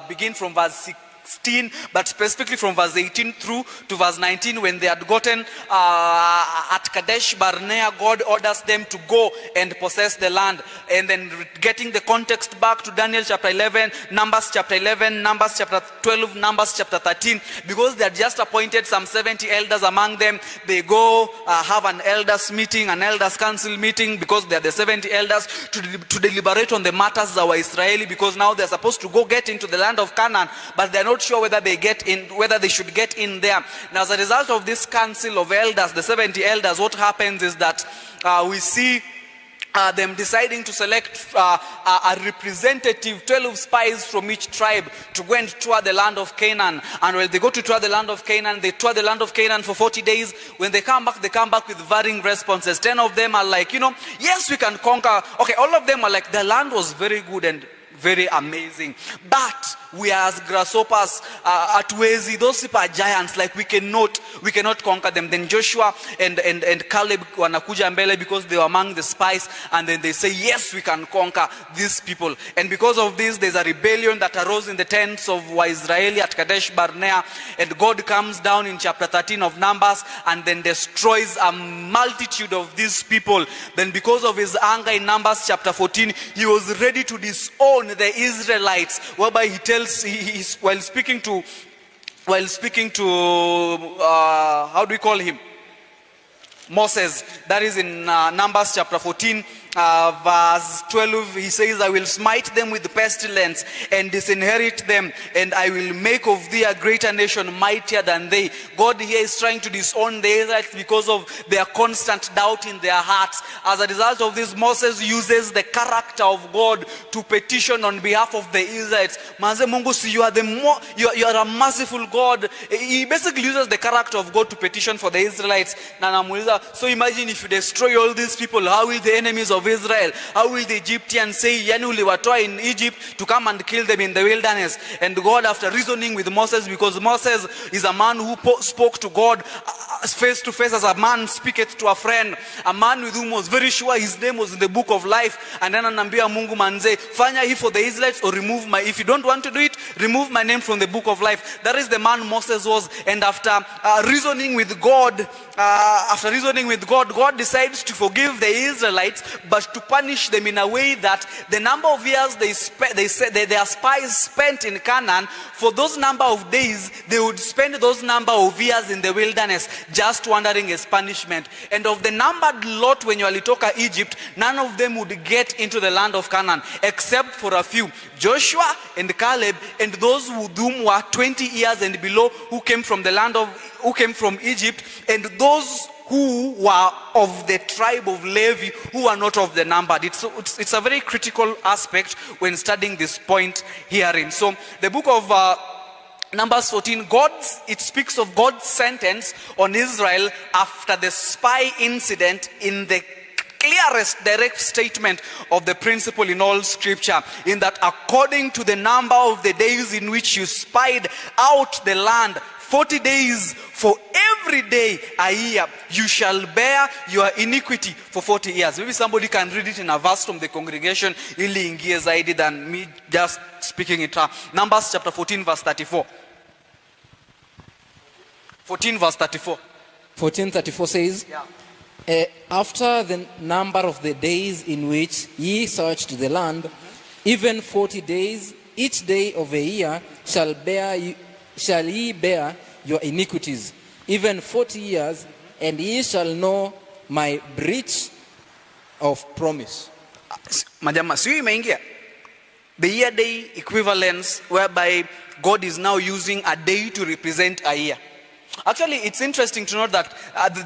begin from verse 16, but specifically from verse 18 through to verse 19, when they had gotten at Kadesh Barnea, God orders them to go and possess the land. And then getting the context back to Daniel chapter 11, Numbers chapter 11, Numbers chapter 12, Numbers chapter 13, because they had just appointed some 70 elders among them. They go have an elders meeting, an elders council meeting, because they are the 70 elders to deliberate on the matters that were Israeli, because now they're supposed to go get into the land of Canaan, but they're not sure whether they should get in there. Now, as a result of this council of elders, the 70 elders, what happens is that we see them deciding to select a representative, 12 spies from each tribe, to go and tour the land of Canaan. And when they go to tour the land of Canaan, they tour the land of Canaan for 40 days. When they come back with varying responses. 10 of them are like, yes, we can conquer. Okay, all of them are like, the land was very good and very amazing, but we are as grasshoppers at Wezi. Those people are giants, like we cannot conquer them. Then Joshua and Caleb wanakuja mbele because they were among the spies, and then they say, yes, we can conquer these people. And because of this, there's a rebellion that arose in the tents of Israel at Kadesh Barnea, and God comes down in chapter 13 of Numbers and then destroys a multitude of these people. Then because of his anger in Numbers chapter 14, he was ready to disown the Israelites, whereby he tells, while speaking to how do we call him? Moses. That is in Numbers chapter 14 verse 12. He says, I will smite them with pestilence and disinherit them, and I will make of thee a greater nation, mightier than they. God here is trying to disown the Israelites because of their constant doubt in their hearts. As a result of this, Moses uses the character of God to petition on behalf of the Israelites. Manze Mungu, see, you are a merciful God. He basically uses the character of God to petition for the Israelites. So imagine if you destroy all these people, how will the enemies of Israel, how will the Egyptians say, yani uliwatoa in Egypt to come and kill them in the wilderness? And God, after reasoning with Moses, because Moses is a man who spoke to God face to face as a man speaketh to a friend, a man with whom was very sure his name was in the book of life, and then anambia Mungu manze, fanya hii for the Israelites, or if you don't want to do it, remove my name from the book of life. That is the man Moses was. And after reasoning with God, God decides to forgive the Israelites, but to punish them in a way that the number of years their spies spent in Canaan, for those number of days, they would spend those number of years in the wilderness, just wandering as punishment. And of the numbered lot when you alitoka Egypt, none of them would get into the land of Canaan, except for a few, Joshua and Caleb, and those whom were 20 years and below, who came from Egypt, and those who were of the tribe of Levi, who are not of the numbered. It's a very critical aspect when studying this point herein. So the book of Numbers 14, it speaks of God's sentence on Israel after the spy incident in the clearest direct statement of the principle in all scripture, in that according to the number of the days in which you spied out the land, 40 days, for every day a year, you shall bear your iniquity for 40 years. Maybe somebody can read it in a verse from the congregation, ili ingie zaidi than me just speaking it. Numbers chapter 14 verse 34. 14 verse 34. 14:34 says, after the number of the days in which ye searched the land, even 40 days, each day of a year shall ye bear your iniquities, even 40 years, and ye shall know my breach of promise. Majama, see imeingia? The year day equivalence, whereby God is now using a day to represent a year. Actually, it's interesting to note that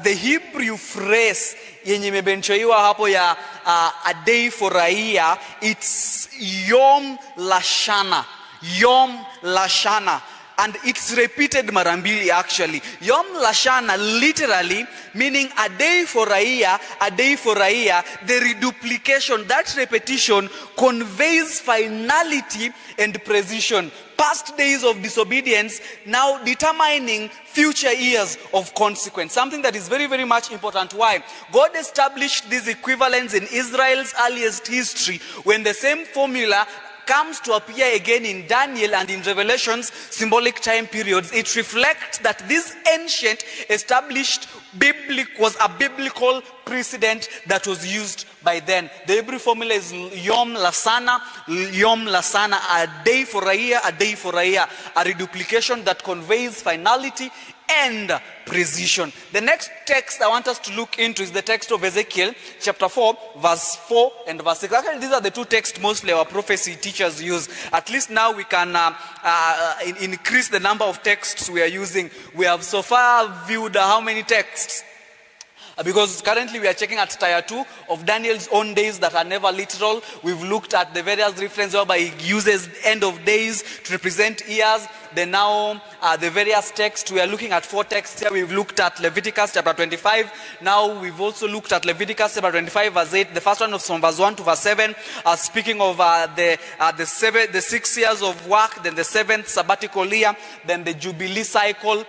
the Hebrew phrase yenye imebenchoiwa hapo ya a day for a year, it's Yom Lashana. Yom Lashana. And it's repeated marambili actually. Yom Lashana literally meaning a day for a year, a day for a year. The reduplication, that repetition conveys finality and precision. Past days of disobedience now determining future years of consequence. Something that is very, very much important. Why? God established these equivalents in Israel's earliest history when the same formula comes to appear again in Daniel and in Revelation's symbolic time periods. It reflects that this ancient established was a biblical precedent that was used by then. The Hebrew formula is Yom Lasana, a day for a year, a day for a year. A reduplication that conveys finality and precision. The next text I want us to look into is the text of Ezekiel chapter 4 verse 4 and verse 6. Actually, these are the two texts mostly our prophecy teachers use. At least now we can increase the number of texts we are using. We have so far viewed how many texts? Because currently we are checking at tier 2 of Daniel's own days that are never literal. We've looked at the various references whereby he uses end of days to represent years. Then now the various texts, we are looking at 4 texts here. We've looked at Leviticus chapter 25. Now we've also looked at Leviticus chapter 25 verse 8. The first one was from verse 1 to verse 7. Speaking of the 6 years of work, then the 7th sabbatical year, then the Jubilee cycle.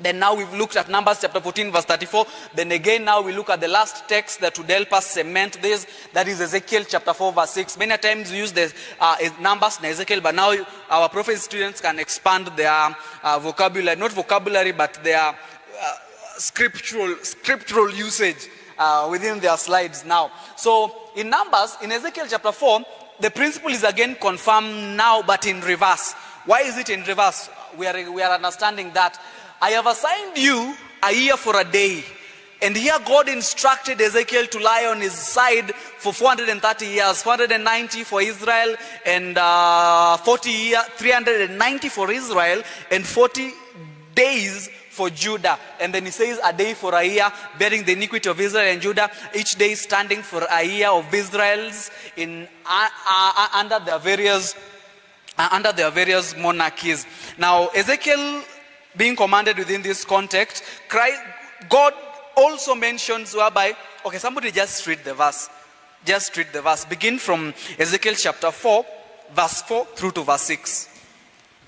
Then now we've looked at Numbers chapter 14 verse 34. Then again now we look at the last text that would help us cement this. That is Ezekiel chapter 4 verse 6. Many times we use the Numbers and Ezekiel, but now our prophecy students can expand their vocabulary. Not vocabulary, but their scriptural usage within their slides now. So in Numbers, in Ezekiel chapter 4, the principle is again confirmed now, but in reverse. Why is it in reverse? We are understanding that I have assigned you a year for a day. And here God instructed Ezekiel to lie on his side for 430 years. 490 for Israel and 390 for Israel and 40 days for Judah. And then he says a day for a year, bearing the iniquity of Israel and Judah. Each day standing for a year of Israel's under their various monarchies. Now Ezekiel being commanded within this context, God also mentions whereby, okay, somebody just read the verse. Just read the verse. Begin from Ezekiel chapter 4, verse 4 through to verse 6.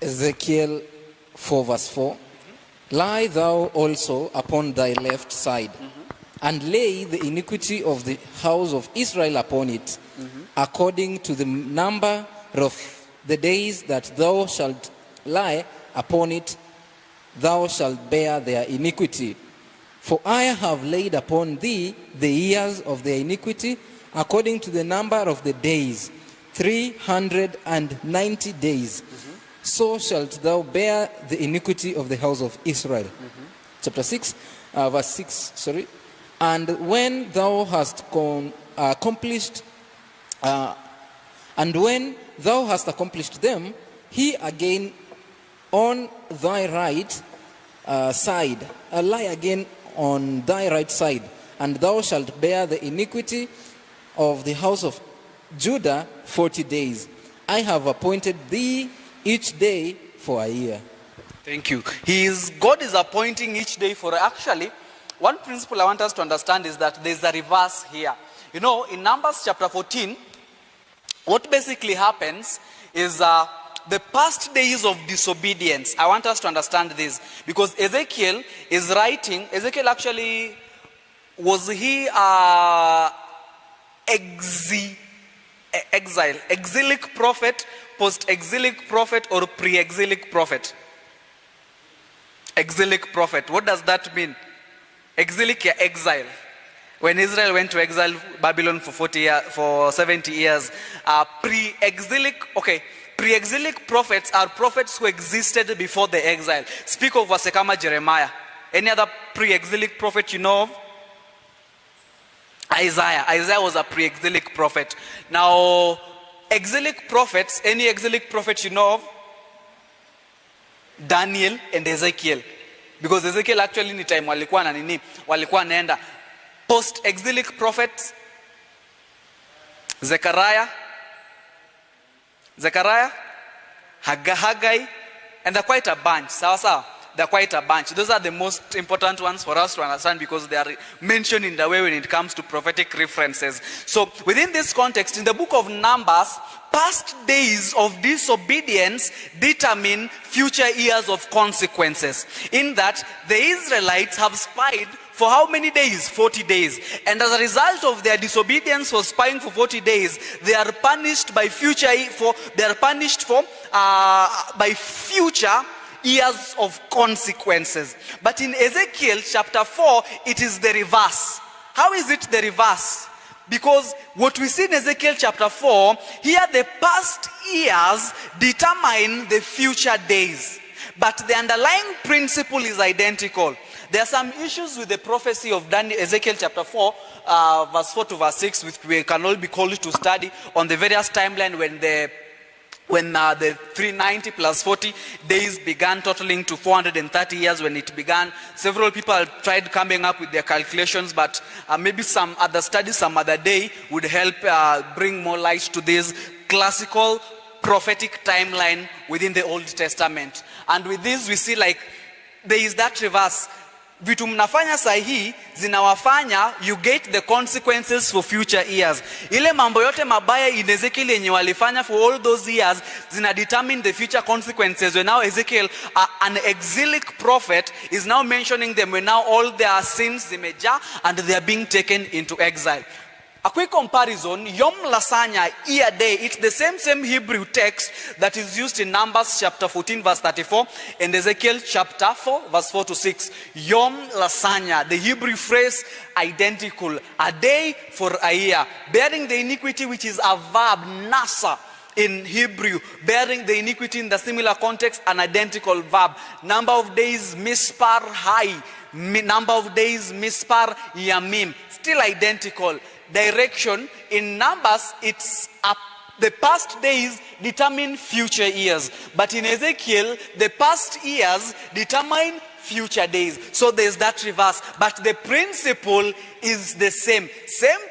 Ezekiel 4 verse 4. Lie thou also upon thy left side, and lay the iniquity of the house of Israel upon it, according to the number of the days that thou shalt lie upon it, thou shalt bear their iniquity. For I have laid upon thee the years of their iniquity, according to the number of the days, 390 days. So shalt thou bear the iniquity of the house of Israel. Chapter 6, verse 6, sorry. And when thou hast accomplished them, he again on thy right side, lie again on thy right side, and thou shalt bear the iniquity of the house of Judah 40 days. I have appointed thee each day for a year. Thank you. God is appointing each day for, actually, one principle I want us to understand is that there's a reverse here. You know, in Numbers chapter 14, what basically happens is the past days of disobedience. I want us to understand this because Ezekiel is writing. Ezekiel actually, was he exilic prophet, post-exilic prophet, or pre-exilic prophet? Exilic prophet. What does that mean? Exilic, exile. When Israel went to exile Babylon for 70 years, pre-exilic, okay, pre-exilic prophets are prophets who existed before the exile. Speak of Wasekama Jeremiah. Any other pre-exilic prophet you know of? Isaiah. Isaiah was a pre-exilic prophet. Now, exilic prophets, any exilic prophet you know of? Daniel and Ezekiel. Because Ezekiel actually ni time walikuwa na nini? Walikuwa naenda. Post-exilic prophets, Zechariah, Haggai, and they're quite a bunch. Sawa. They're quite a bunch. Those are the most important ones for us to understand because they are mentioned in the way when it comes to prophetic references. So within this context, in the book of Numbers, past days of disobedience determine future years of consequences. In that, the Israelites have spied for how many days? 40 days. And as a result of their disobedience for spying for 40 days, they are punished by future years of consequences. But in Ezekiel chapter 4, it is the reverse. How is it the reverse? Because what we see in Ezekiel chapter 4, here the past years determine the future days. But the underlying principle is identical. There are some issues with the prophecy of Ezekiel chapter 4, verse 4 to verse 6, which we can all be called to study on the various timeline when the 390 plus 40 days began, totaling to 430 years when it began. Several people tried coming up with their calculations, but maybe some other study some other day would help bring more light to this classical prophetic timeline within the Old Testament. And with this we see like there is that reverse. Vitu mnafanya sahi zinawafanya you get the consequences for future years. Ile mambo yote mabaya in Ezekiel yenye walifanya for all those years zina determine the future consequences. When now Ezekiel, an exilic prophet, is now mentioning them when now all their sins zimeja and they are being taken into exile. A quick comparison, Yom Lasanya, year day, it's the same Hebrew text that is used in Numbers chapter 14 verse 34 and Ezekiel chapter 4 verse 4 to 6. Yom Lasanya, the Hebrew phrase identical, a day for a year, bearing the iniquity, which is a verb, nasa, in Hebrew, bearing the iniquity in the similar context, an identical verb. Number of days, mispar hai, number of days, mispar yamim, still identical. Direction in Numbers, it's up. The past days determine future years, but in Ezekiel the past years determine future days. So there's that reverse, but the principle is the same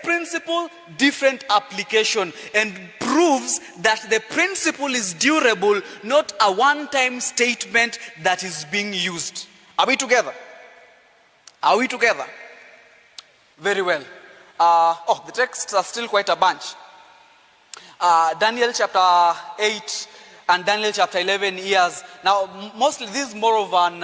principle, different application, and proves that the principle is durable, not a one-time statement that is being used. Are we together? Very well. The texts are still quite a bunch. Daniel chapter 8 and Daniel chapter 11 years. Now, mostly this is more of an,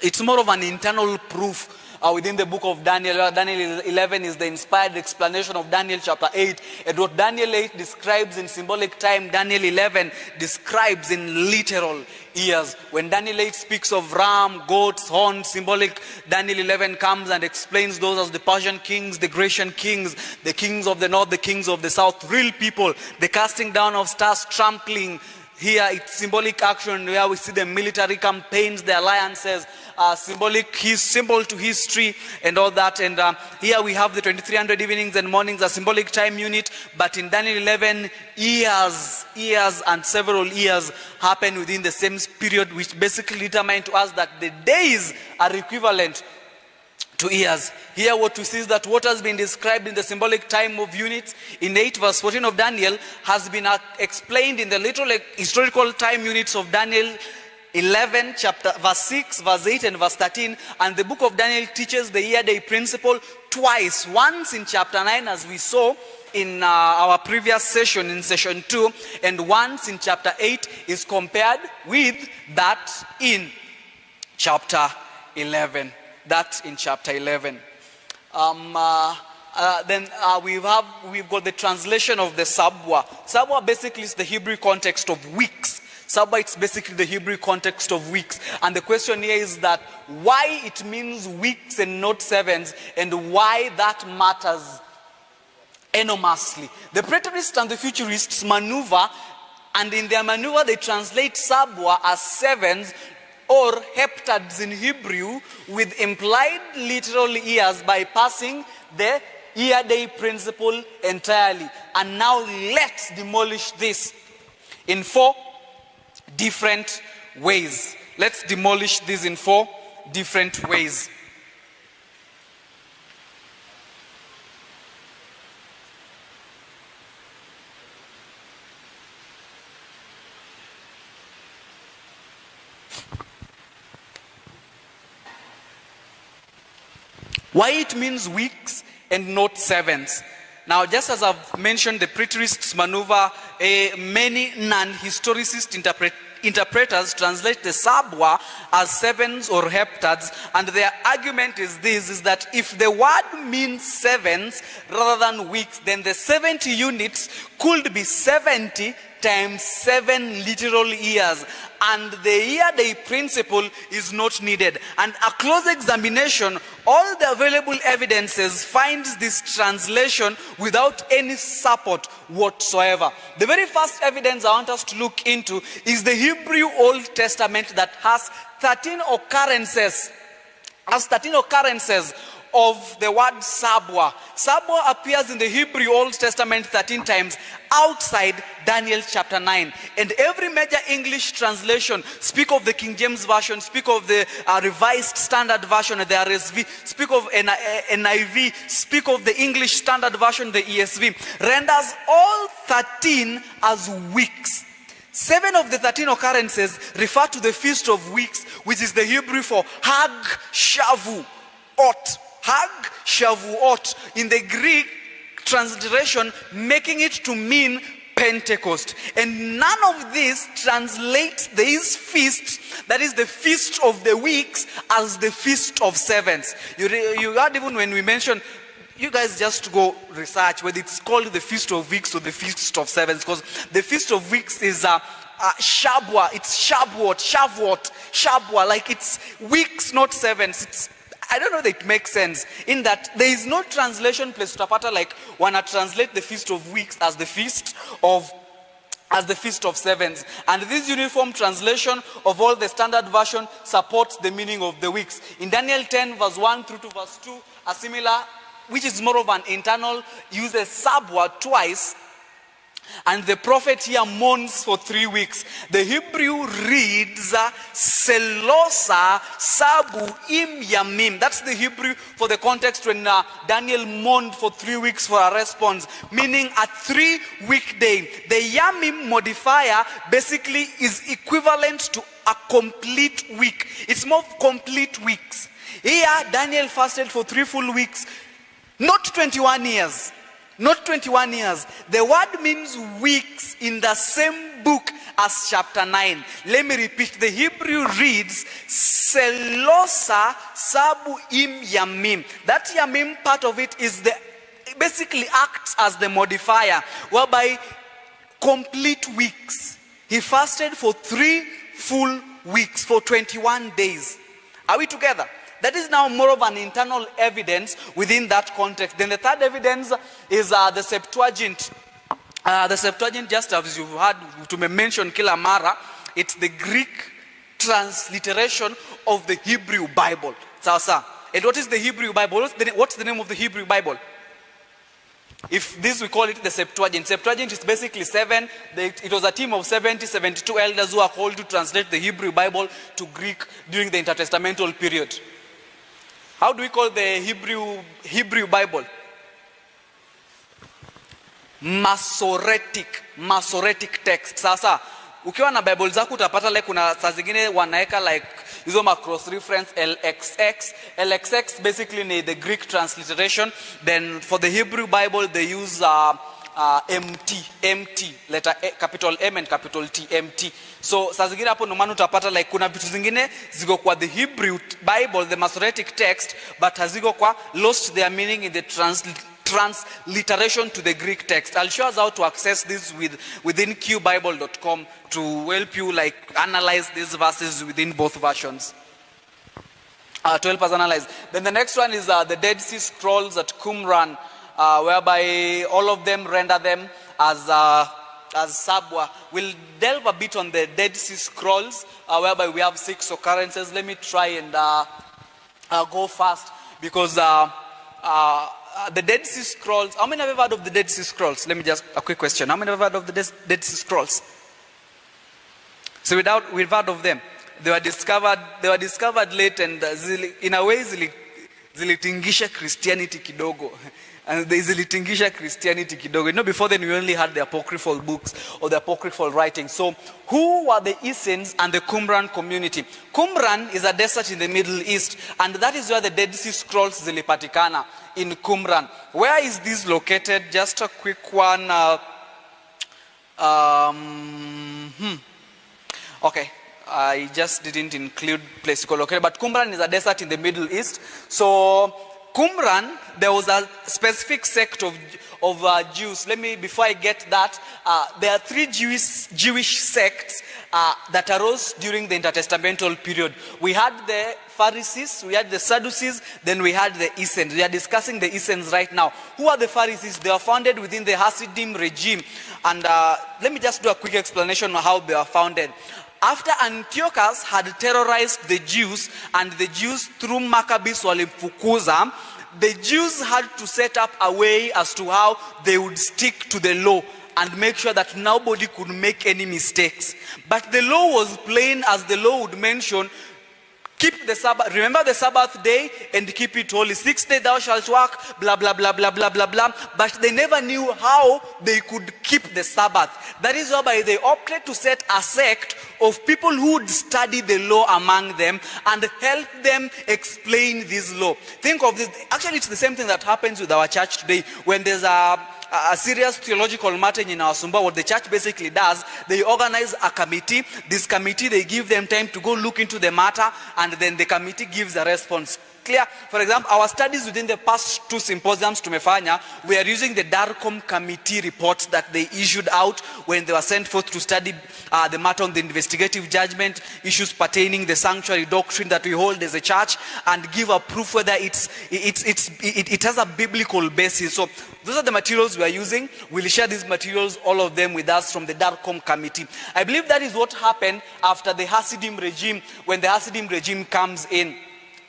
it's more of an internal proof within the book of Daniel. Daniel 11 is the inspired explanation of Daniel chapter 8. And what Daniel 8 describes in symbolic time, Daniel 11 describes in literal years. When Daniel 8 speaks of ram, goats, horns, symbolic, Daniel 11 comes and explains those as the Persian kings, the Grecian kings, the kings of the north, the kings of the south, real people, the casting down of stars, trampling. Here it's symbolic action where we see the military campaigns, the alliances, symbolic, symbol to history and all that. And here we have the 2300 evenings and mornings, a symbolic time unit. But in Daniel 11, years and several years happen within the same period, which basically determine to us that the days are equivalent to years. Here what we see is that what has been described in the symbolic time of units in 8 verse 14 of Daniel has been explained in the literal historical time units of Daniel 11 chapter verse 6, verse 8 and verse 13. And the book of Daniel teaches the year day principle twice. Once in chapter 9 as we saw in our previous session, in session 2, and once in chapter 8 is compared with that in chapter 11. That in chapter 11. Then we've got the translation of the Sabwa. Sabwa basically is the Hebrew context of weeks. Sabwa it's basically the Hebrew context of weeks. And the question here is that why it means weeks and not sevens, and why that matters enormously. The preterists and the futurists maneuver, and in their maneuver they translate Sabwa as sevens or heptads in Hebrew with implied literal years, bypassing the year day principle entirely. And now let's demolish this in 4 different ways. Let's demolish this in 4 different ways. Why it means weeks and not sevens. Now, just as I've mentioned, the preterists maneuver, many non-historicist interpreters translate the Sabwa as sevens or heptads, and their argument is this, is that if the word means sevens rather than weeks, then the 70 units could be 70 times 7 literal years, and the year day principle is not needed. And a close examination, all the available evidences finds this translation without any support whatsoever. The very first evidence I want us to look into is the Hebrew Old Testament that has 13 occurrences of the word Sabwa. Sabwa appears in the Hebrew Old Testament 13 times outside Daniel chapter 9. And every major English translation speak of the King James Version, speak of the Revised Standard Version, the RSV, speak of NIV, speak of the English Standard Version, the ESV, renders all 13 as weeks. 7 of the 13 occurrences refer to the Feast of Weeks, which is the Hebrew for Hag Shavuot. Hag Shavuot, in the Greek transliteration, making it to mean Pentecost. And none of this translates these feasts, that is the Feast of the Weeks, as the Feast of Sevens. You heard even when we mentioned, you guys just go research whether it's called the Feast of Weeks or the Feast of Sevens, because the Feast of Weeks is Shabwa, it's Shabwa, like it's weeks, not sevens. I don't know that it makes sense in that there is no translation place to Tapata like when I translate the Feast of Weeks as the Feast of Sevens. And this uniform translation of all the standard version supports the meaning of the weeks. In Daniel 10 verse 1 through to verse 2, a similar, which is more of an internal, uses Sabwa twice. And the prophet here mourns for 3 weeks. The Hebrew reads Selosa Sabu Im Yamim. That's the Hebrew for the context when Daniel mourned for 3 weeks for a response, meaning a 3-week day. The Yamim modifier basically is equivalent to a complete week. It's more complete weeks. Here Daniel fasted for 3 full weeks, not 21 years. not 21 years. The word means weeks in the same book as chapter 9. Let me repeat. The Hebrew reads, Selosa Sabu Im Yamim. That Yamim part of it is basically acts as the modifier, whereby complete weeks. He fasted for 3 full weeks, for 21 days. Are we together? That is now more of an internal evidence within that context. Then the third evidence is the Septuagint. The Septuagint, just as you've heard to mention kila mara, it's the Greek transliteration of the Hebrew Bible. Sasa. And what is the Hebrew Bible? What's the name of the Hebrew Bible? If this, we call it the Septuagint. Septuagint is basically 7. It was a team of 72 elders who are called to translate the Hebrew Bible to Greek during the intertestamental period. How do we call the Hebrew Bible? Masoretic text. Sasa, ukiwa na Bible zako utapata like kuna saa zingine wanaeka like hizo cross reference LXX basically ni the Greek transliteration. Then for the Hebrew Bible they use MT, letter A, capital M and capital T, MT. So saa zingine hapo nomano utapata like kuna vitu zingine ziko kwa the Hebrew Bible, the Masoretic text, but haziko kwa lost their meaning in the transliteration to the Greek text. I'll show us how to access this within qbible.com to help you like analyze these verses within both versions. To help us analyze. Then the next one is the Dead Sea Scrolls at Qumran, whereby all of them render them as sabwa. We'll delve a bit on the Dead Sea Scrolls, whereby we have 6 occurrences. Let me try and go fast because the Dead Sea Scrolls. How many have ever heard of the Dead Sea Scrolls? Let me just a quick question. How many have ever heard of the Dead Sea Scrolls? So we've heard of them. They were discovered late, and in a way zilitingisha Christianity kidogo. And they zilitingisha Christianity kidogo. You know, before then we only had the apocryphal books or the apocryphal writings. So who were the Essenes and the Qumran community? Qumran is a desert in the Middle East, and that is where the Dead Sea Scrolls zilipatikana, in Qumran. Where is this located? Just a quick one. Okay. I just didn't include place to locate, but Qumran is a desert in the Middle East. So Qumran, there was a specific sect of Jews. Before I get that, there are 3 Jewish sects that arose during the intertestamental period. We had the Pharisees, we had the Sadducees, then we had the Essenes. We are discussing the Essenes right now. Who are the Pharisees? They were founded within the Hasidim regime. And let me just do a quick explanation of how they were founded. After Antiochus had terrorized the Jews, and the Jews through Maccabees walimfukuza, the Jews had to set up a way as to how they would stick to the law and make sure that nobody could make any mistakes. But the law was plain, as the law would mention, keep the Sabbath, remember the Sabbath day and keep it holy. 6 days thou shalt work, blah, blah, blah, blah, blah, blah, blah. But they never knew how they could keep the Sabbath. That is why they opted to set a sect of people who would study the law among them and help them explain this law. Think of this. Actually, it's the same thing that happens with our church today. When there's a serious theological matter in our Sumba, what the church basically does, they organize a committee. This committee, they give them time to go look into the matter, and then the committee gives a response. Clear? For example, our studies within the past 2 symposiums tumefanya, we are using the DARCOM committee reports that they issued out when they were sent forth to study the matter on the investigative judgment, issues pertaining the sanctuary doctrine that we hold as a church, and give a proof whether it has a biblical basis. So those are the materials we are using. We'll share these materials, all of them, with us from the DARCOM committee. I believe that is what happened after the Hasidim regime. When the Hasidim regime comes in,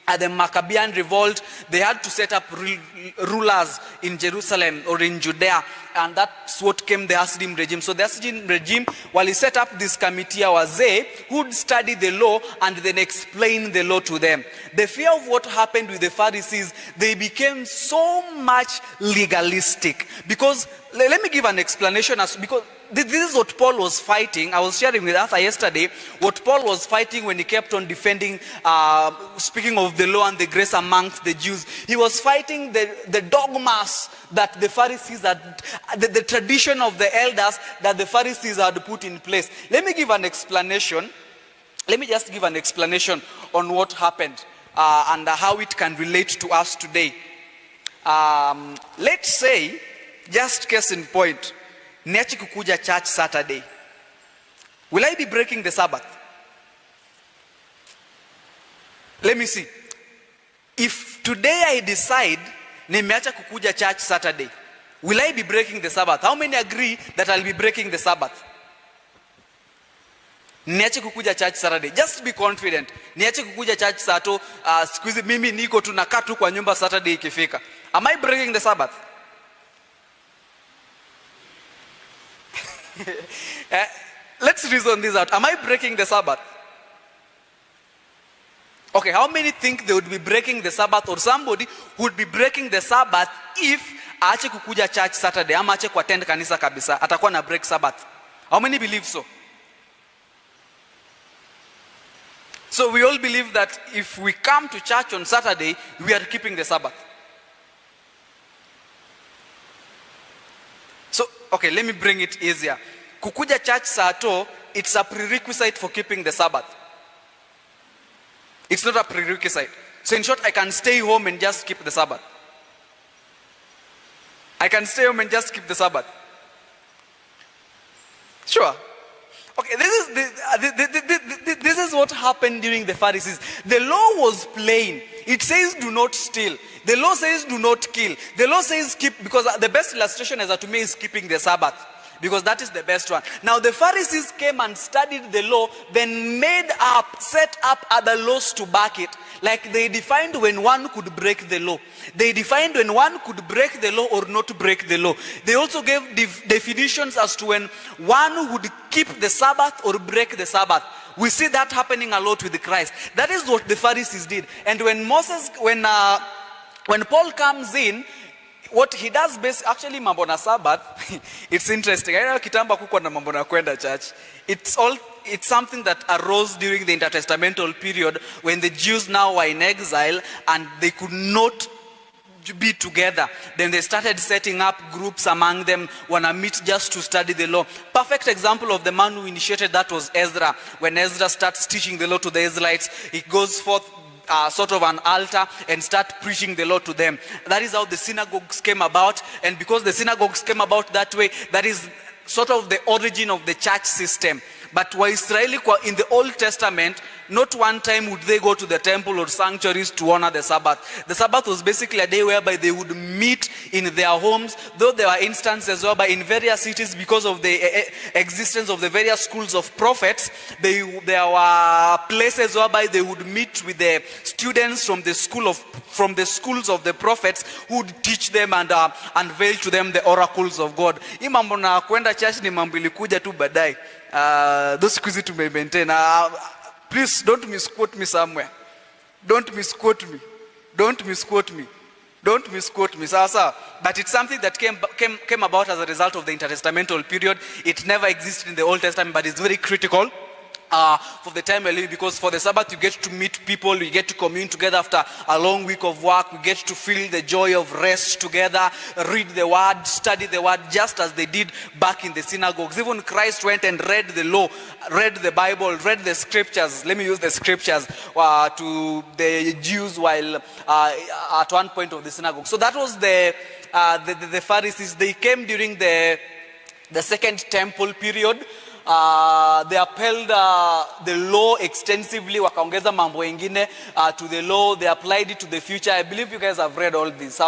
at the Maccabean revolt, they had to set up rulers in Jerusalem or in Judea, and that's what came the Hasidim regime. So the Hasidim regime, while he set up this committee, wazee who would study the law and then explain the law to them. The fear of what happened with the Pharisees, they became so much legalistic. Because, let me give an explanation, because this is what Paul was fighting. I was sharing with Arthur yesterday what Paul was fighting when he kept on defending, speaking of the law and the grace amongst the Jews. He was fighting the dogmas that the Pharisees had, the tradition of the elders that the Pharisees had put in place. Let me give an explanation. Let me just give an explanation on what happened and how it can relate to us today. Let's say, just case in point, niache kukuja church Saturday. Will I be breaking the Sabbath? Let me see. If today I decide nimeacha kukuja church Saturday, will I be breaking the Sabbath? How many agree that I'll be breaking the Sabbath? Niache kukuja church Saturday. Just be confident. Niache kukuja church Sato, siku hizi mimi niko tunakaa tu kwa nyumba Saturday ikifika. Am I breaking the Sabbath? Let's reason this out. Am I breaking the Sabbath? Okay, how many think they would be breaking the Sabbath, or somebody would be breaking the Sabbath if aache kukuja church Saturday ama aache kuattend kanisa kabisa, atakuwa na break Sabbath? How many believe so? So we all believe that if we come to church on Saturday, we are keeping the Sabbath. So, okay, let me bring it easier. Kukuja church Sato, it's a prerequisite for keeping the Sabbath. It's not a prerequisite. So in short, I can stay home and just keep the Sabbath. I can stay home and just keep the Sabbath. Sure. Okay, this is what happened during the Pharisees. The law was plain. It says do not steal. The law says do not kill. The law says keep, because the best illustration as to me is keeping the Sabbath, because that is the best one. Now the Pharisees came and studied the law, then set up other laws to back it. Like they defined when one could break the law. They defined when one could break the law or not break the law. They also gave definitions as to when one would keep the Sabbath or break the Sabbath. We see that happening a lot with Christ. That is what the Pharisees did. And when Paul comes in, what he does actually mambo na Sabbath, it's interesting. I know kitamba kuko na mambo na kwenda church. It's something that arose during the intertestamental period when the Jews now were in exile and they could not be together. Then they started setting up groups among them, wanna meet just to study the law. Perfect example of the man who initiated that was Ezra. When Ezra starts teaching the law to the Israelites, he goes forth sort of an altar and start preaching the law to them. That is how the synagogues came about. And because the synagogues came about that way, that is sort of the origin of the church system. But Israeli in the Old Testament, not one time would they go to the temple or sanctuaries to honor the Sabbath. The Sabbath was basically a day whereby they would meet in their homes, though there were instances whereby in various cities, because of the existence of the various schools of prophets, there were places whereby they would meet with the students from the schools of the prophets, who would teach them and unveil to them the oracles of God. Hii mambo na kwenda church ni mambo ilikuja tu baadaye. Those quizzes to maintain. Please don't misquote me somewhere. Don't misquote me. Don't misquote me. Don't misquote me. But it's something that came about as a result of the intertestamental period. It never existed in the Old Testament, but it's very critical for the time we're living, because for the Sabbath you get to meet people, you get to commune together after a long week of work, we get to feel the joy of rest together, read the word, study the word, just as they did back in the synagogues. Even Christ went and read the law, read the Bible, read the scriptures, let me use the scriptures, to the Jews while at one point of the synagogue. So that was the Pharisees. They came during the Second Temple period. They upheld the law extensively, wakaongeza mambo ingine to the law. They applied it to the future. I believe you guys have read all this.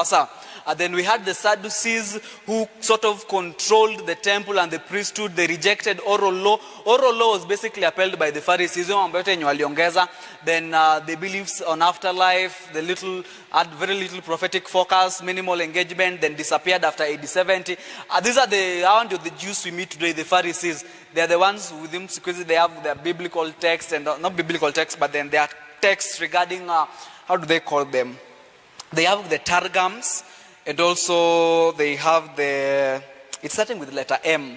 Then we had the Sadducees, who sort of controlled the temple and the priesthood. They rejected oral law. Oral law was basically upheld by the Pharisees. Then the beliefs on afterlife, had very little prophetic focus, minimal engagement, then disappeared after AD 70. These are the Jews we meet today, the Pharisees. They are the ones with whom they have their biblical text, and not biblical text, but then their texts regarding, how do they call them? They have the Targums, and also they have it's starting with the letter M.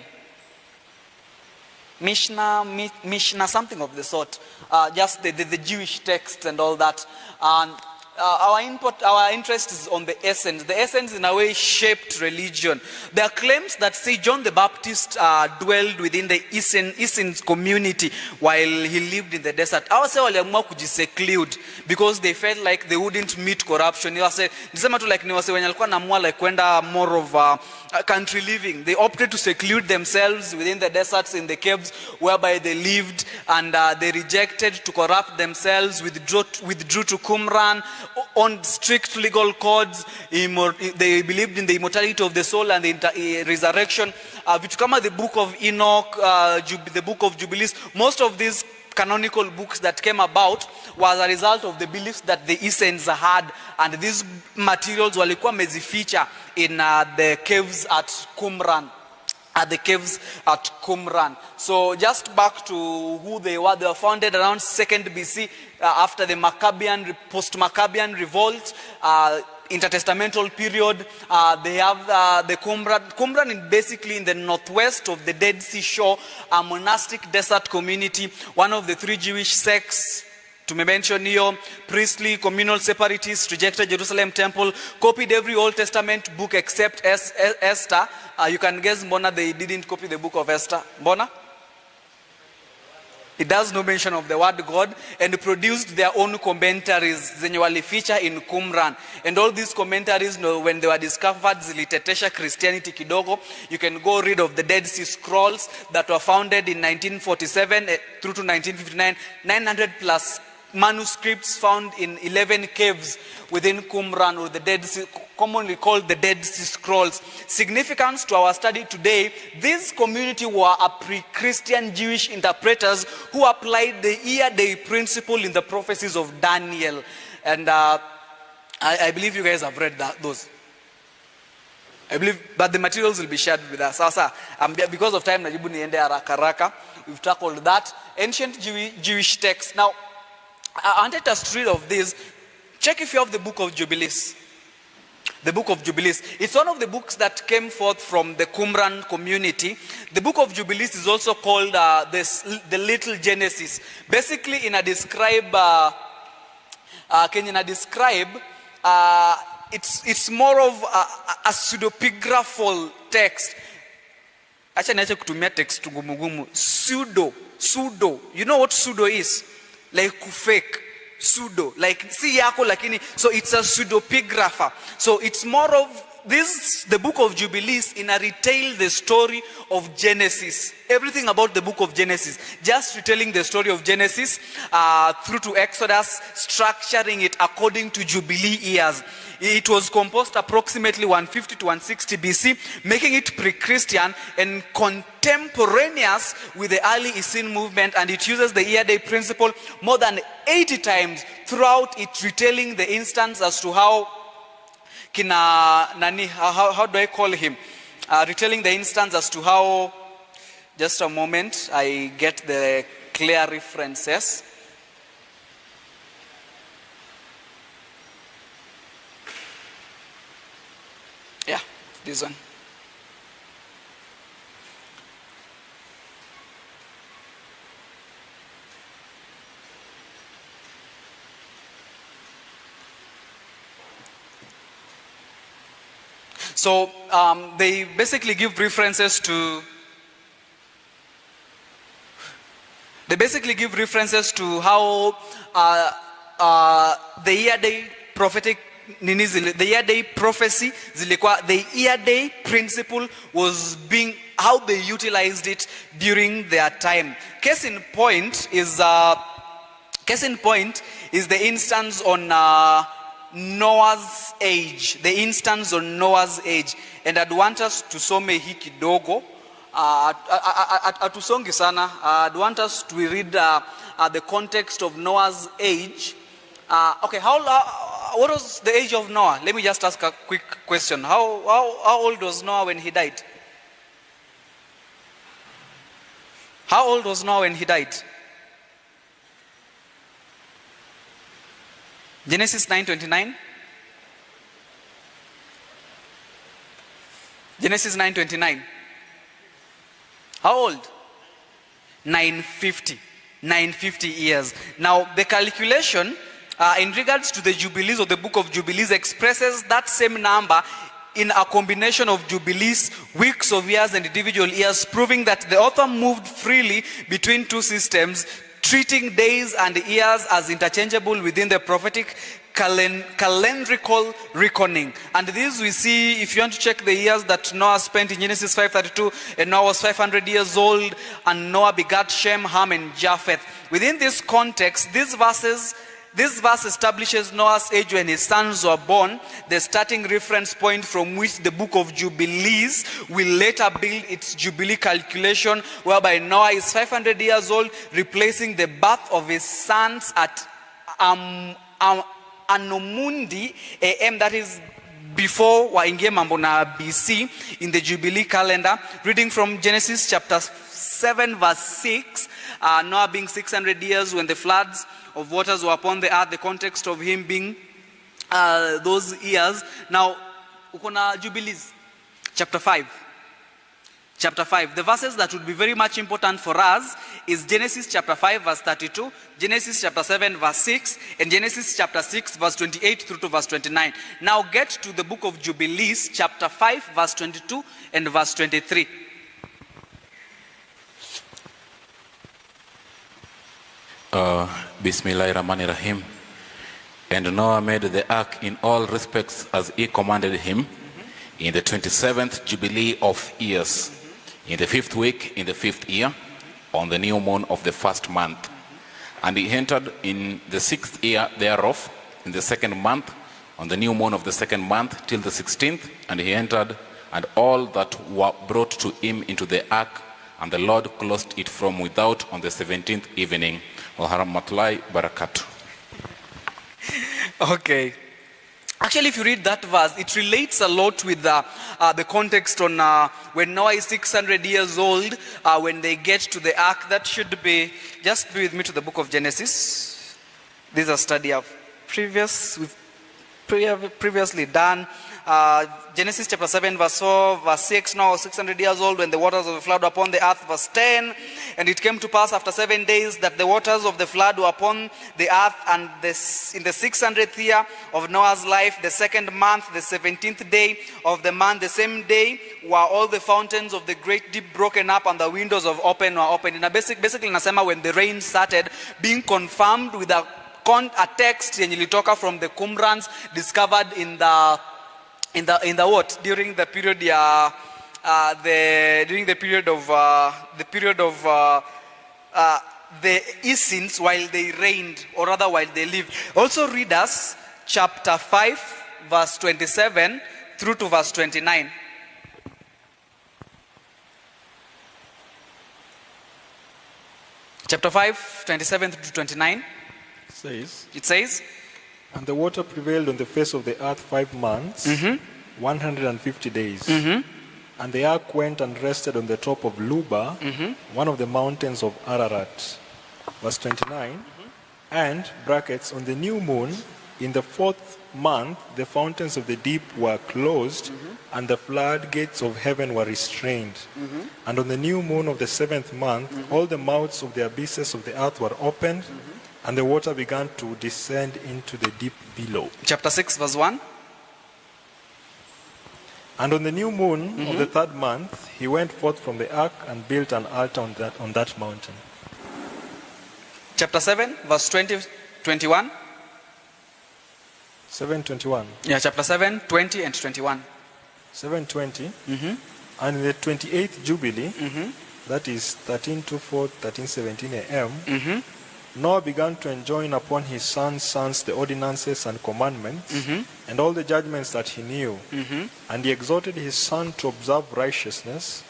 Mishnah, something of the sort. Just the Jewish texts and all that. And our interest is on the essence. The essence, in a way, shaped religion. There are claims that say John the Baptist dwelled within the Essenes community while he lived in the desert. Awase waliamua kujiseclude because they felt like they wouldn't meet corruption. Nisema tu like ni wase wenye alikuwa naamua like kwenda more of country living. They opted to seclude themselves within the deserts, in the caves whereby they lived, and they rejected to corrupt themselves, withdrew to Qumran, on strict legal codes. They believed in the immortality of the soul and the resurrection. Vitu kama the book of Enoch, the book of Jubilees, most of these canonical books that came about was a result of the beliefs that the Essenes had, and these materials walikuwa mezificha in the caves at Qumran. So just back to who they were founded around 2nd BC after the post-Maccabean revolt, intertestamental period. They have the Qumran. Qumran is basically in the northwest of the Dead Sea shore, a monastic desert community, one of the 3 Jewish sects. To mention here, priestly, communal separatists, rejected Jerusalem temple, copied every Old Testament book except Esther. You can guess, mbona they didn't copy the book of Esther? Mbona? It does no mention of the word God, and produced their own commentaries zenye walificha in Qumran. And all these commentaries, when they were discovered, zilitetesha Christianity kidogo. You can go read of the Dead Sea Scrolls that were founded in 1947 through to 1959, 900 plus manuscripts found in 11 caves within Qumran, or the Dead Sea, commonly called the Dead Sea Scrolls. Significance to our study today, this community were a pre-Christian Jewish interpreters who applied the year-day principle in the prophecies of Daniel. And I believe you guys have read those. I believe, but the materials will be shared with us. Because of time, najibu niende haraka. We've tackled that. Ancient Jewish texts. Now, I wanted us to read of this. Check if you have the book of Jubilees. The book of Jubilees. It's one of the books that came forth from the Qumran community. The book of Jubilees is also called the Little Genesis. Basically, it's more of a pseudepigraphal text. Acha niache kutumia text gumu. Pseudo. You know what pseudo is? Like fake. Pseudo, like si yako lakini, so it's a pseudepigrapher. So it's more of this, the book of Jubilees, in a retell the story of Genesis. Everything about the book of Genesis, just retelling the story of Genesis through to Exodus, structuring it according to Jubilee years. It was composed approximately 150 to 160 BC, making it pre-Christian and contemporaneous with the early Essene movement, and it uses the year-day principle more than 80 times throughout it, retelling the instance as to how how do I call him? Retelling the instance as to how, just a moment, I get the clear references. Yeah, this one. So they basically give references to how the year-day prophetic the year-day prophecy zilikuwa, the year-day principle was being, how they utilized it during their time. Case in point is the instance on Noah's age, and I'd want us to some hii kidogo, atusongi sana. I'd want us to read the context of Noah's age. Okay, what was the age of Noah? Let me just ask a quick question. How old was Noah when he died? How old was Noah when he died? Genesis 9:29. Genesis 9:29. How old? 950. 950 years. Now, the calculation in regards to the Jubilees, or the book of Jubilees, expresses that same number in a combination of Jubilees, weeks of years, and individual years, proving that the author moved freely between two systems, treating days and years as interchangeable within the prophetic calendrical reckoning. And this we see, if you want to check the years that Noah spent in Genesis 5:32, and Noah was 500 years old, and Noah begat Shem, Ham, and Japheth. Within this context, this verse establishes Noah's age when his sons were born, the starting reference point from which the book of Jubilees will later build its Jubilee calculation, whereby Noah is 500 years old, replacing the birth of his sons at Anomundi AM, that is before waingie mambo na BC in the Jubilee calendar. Reading from Genesis chapter 7 verse 6, Noah being 600 years when the floods of waters were upon the earth, the context of him being those years. Now, ukona Jubilees, chapter 5. Chapter 5. The verses that would be very much important for us is Genesis chapter 5 verse 32, Genesis chapter 7 verse 6, and Genesis chapter 6 verse 28 through to verse 29. Now get to the book of Jubilees, chapter 5 verse 22 and verse 23. Bismillahirrahmanirrahim. And Noah made the ark in all respects as he commanded him, in the 27th Jubilee of years, in the 5th week, in the 5th year, on the new moon of the 1st month. And he entered in the 6th year thereof, in the 2nd month, on the new moon of the 2nd month, till the 16th. And he entered, and all that were brought to him into the ark, and the Lord closed it from without on the 17th evening. Wa rahmatullahi barakatuh. Okay. Actually, if you read that verse, it relates a lot with the context on when Noah is 600 years old, when they get to the ark. That should be, just be with me to the book of Genesis. This is a study of previously done. Genesis chapter 7 verse 4, verse 6, Noah was 600 years old when the waters of the flood were upon the earth. Verse 10, and it came to pass after 7 days that the waters of the flood were upon the earth, and this, in the 600th year of Noah's life, the 2nd month, the 17th day of the month, the same day were all the fountains of the great deep broken up, and the windows of open were opened. In a basically nasema when the rain started, being confirmed with a text yenye ilitoka from the Qumrans discovered in the what, during the period the Essenes, while they reigned, or rather while they lived. Also read us chapter 5 verse 27 through to verse 29. Chapter 5 27 through to 29. It says, and the water prevailed on the face of the earth 5 months, 150 days. And the ark went and rested on the top of Luba, one of the mountains of Ararat. Verse 29, and, brackets, on the new moon, in the 4th month, the fountains of the deep were closed, and the floodgates of heaven were restrained. And on the new moon of the 7th month, all the mouths of the abysses of the earth were opened, and the water began to descend into the deep below. Chapter 6 verse 1. And on the new moon of the 3rd month, he went forth from the ark and built an altar on that mountain. Chapter 7 verse 20, 21. 7:21. Yeah, chapter 7, 20 and 21. 7:20. And in the 28th Jubilee, that is 13:24, 13:17 a.m., Noah began to enjoin upon his sons the ordinances and commandments, and all the judgments that he knew. And he exhorted his son to observe righteousness,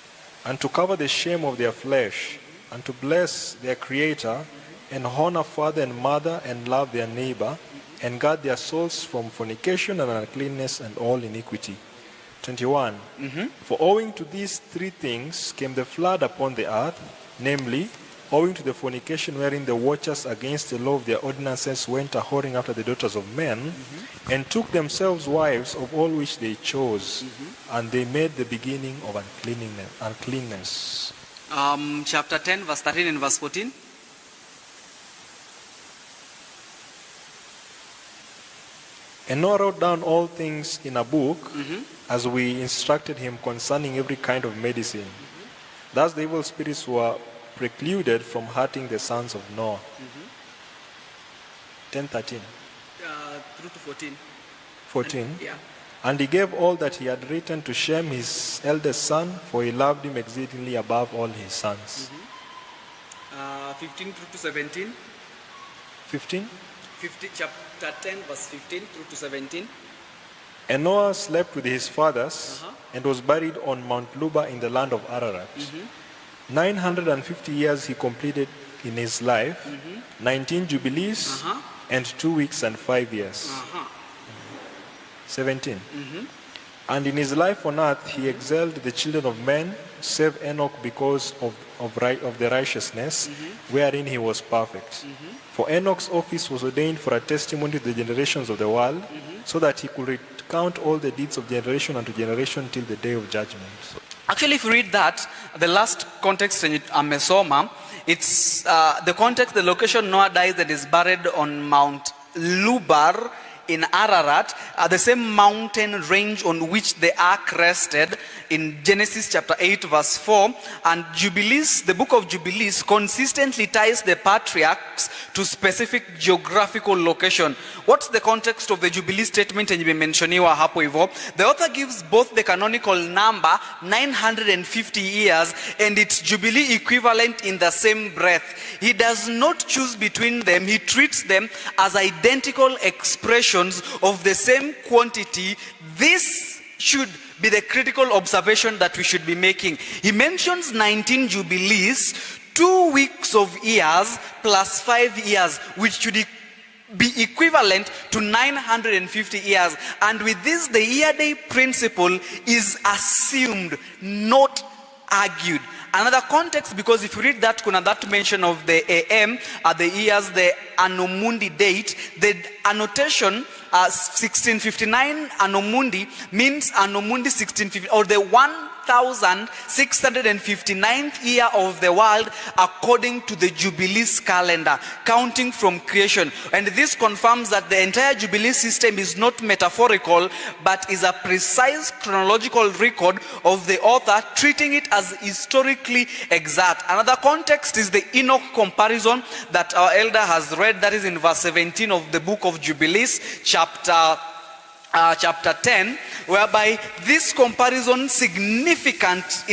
and to cover the shame of their flesh, and to bless their Creator, and honor father and mother, and love their neighbor, and guard their souls from fornication and uncleanness and all iniquity. 21. For owing to these 3 things came the flood upon the earth, namely, owing to the fornication wherein the watchers against the law of their ordinances went a-whoring after the daughters of men, and took themselves wives of all which they chose, and they made the beginning of uncleanness. Chapter 10, verse 13 and verse 14. And Noah wrote down all things in a book, as we instructed him concerning every kind of medicine. Thus the evil spirits were precluded from hurting the sons of Noah. 10:13. Through to 14. 14. Yeah. And he gave all that he had written to Shem, his eldest son, for he loved him exceedingly above all his sons. 15 through to 17. 15. Chapter 10, verse 15 through to 17. And Noah slept with his fathers and was buried on Mount Luba in the land of Ararat. 950 years he completed in his life, 19 jubilees, and 2 weeks and 5 years. 17. And in his life on earth he exalted the children of men, save Enoch because of the righteousness wherein he was perfect. For Enoch's office was ordained for a testimony to the generations of the world, so that he could recount all the deeds of generation unto generation till the day of judgment. Actually, if you read that, the last context in Amesoma, it's the context, the location Noah dies and is buried on Mount Lubar in Ararat, the same mountain range on which the ark rested in Genesis chapter 8 verse 4. And Jubilees, the book of Jubilees, consistently ties the patriarchs to specific geographical location. What's the context of the Jubilee statement? And imementioniwa hapo hivyo. The author gives both the canonical number 950 years and its Jubilee equivalent in the same breath. He does not choose between them. He treats them as identical expressions of the same quantity. This should be the critical observation that we should be making. He mentions 19 jubilees, 2 weeks of years plus 5 years, which should be equivalent to 950 years. And with this, the year-day principle is assumed, not argued. Another context, because if you read that, kuna that mention of the AM, the years, the Anno Mundi date, the annotation 1659 Anno Mundi means Anno Mundi 1650, or the 1659th year of the world according to the Jubilees calendar, counting from creation. And this confirms that the entire Jubilee system is not metaphorical, but is a precise chronological record of the author, treating it as historically exact. Another context is the Enoch comparison that our elder has read, that is in verse 17 of the book of Jubilees, chapter 10, whereby this comparison is significant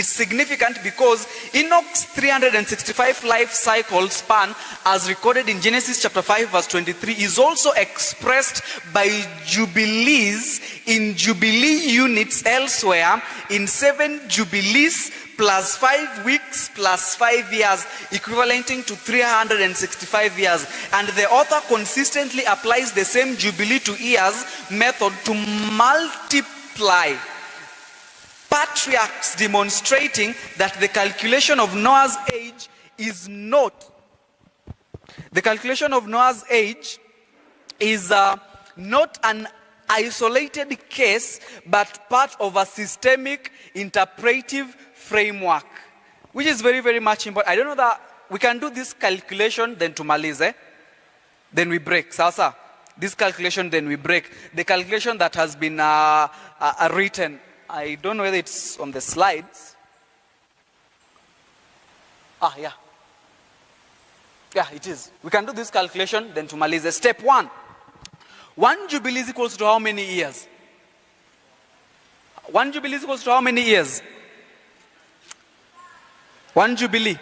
because Enoch's 365 life cycle span, as recorded in Genesis chapter 5 verse 23, is also expressed by jubilees in jubilee units elsewhere in 7 jubilees plus 5 weeks plus 5 years, equivalenting to 365 years. And the author consistently applies the same jubilee to years method to multiply patriarchs, demonstrating that the calculation of Noah's age is not an isolated case, but part of a systemic interpretive framework, which is very, very much important. I don't know that we can do this calculation, then tumalize, then we break. Sasa, this calculation, then we break. The calculation that has been written, I don't know whether it's on the slides. Yeah. Yeah, it is. We can do this calculation, then tumalize. Step 1. 1 jubilee is equals to how many years? 1 jubilee is equals to how many years? 1 jubilee.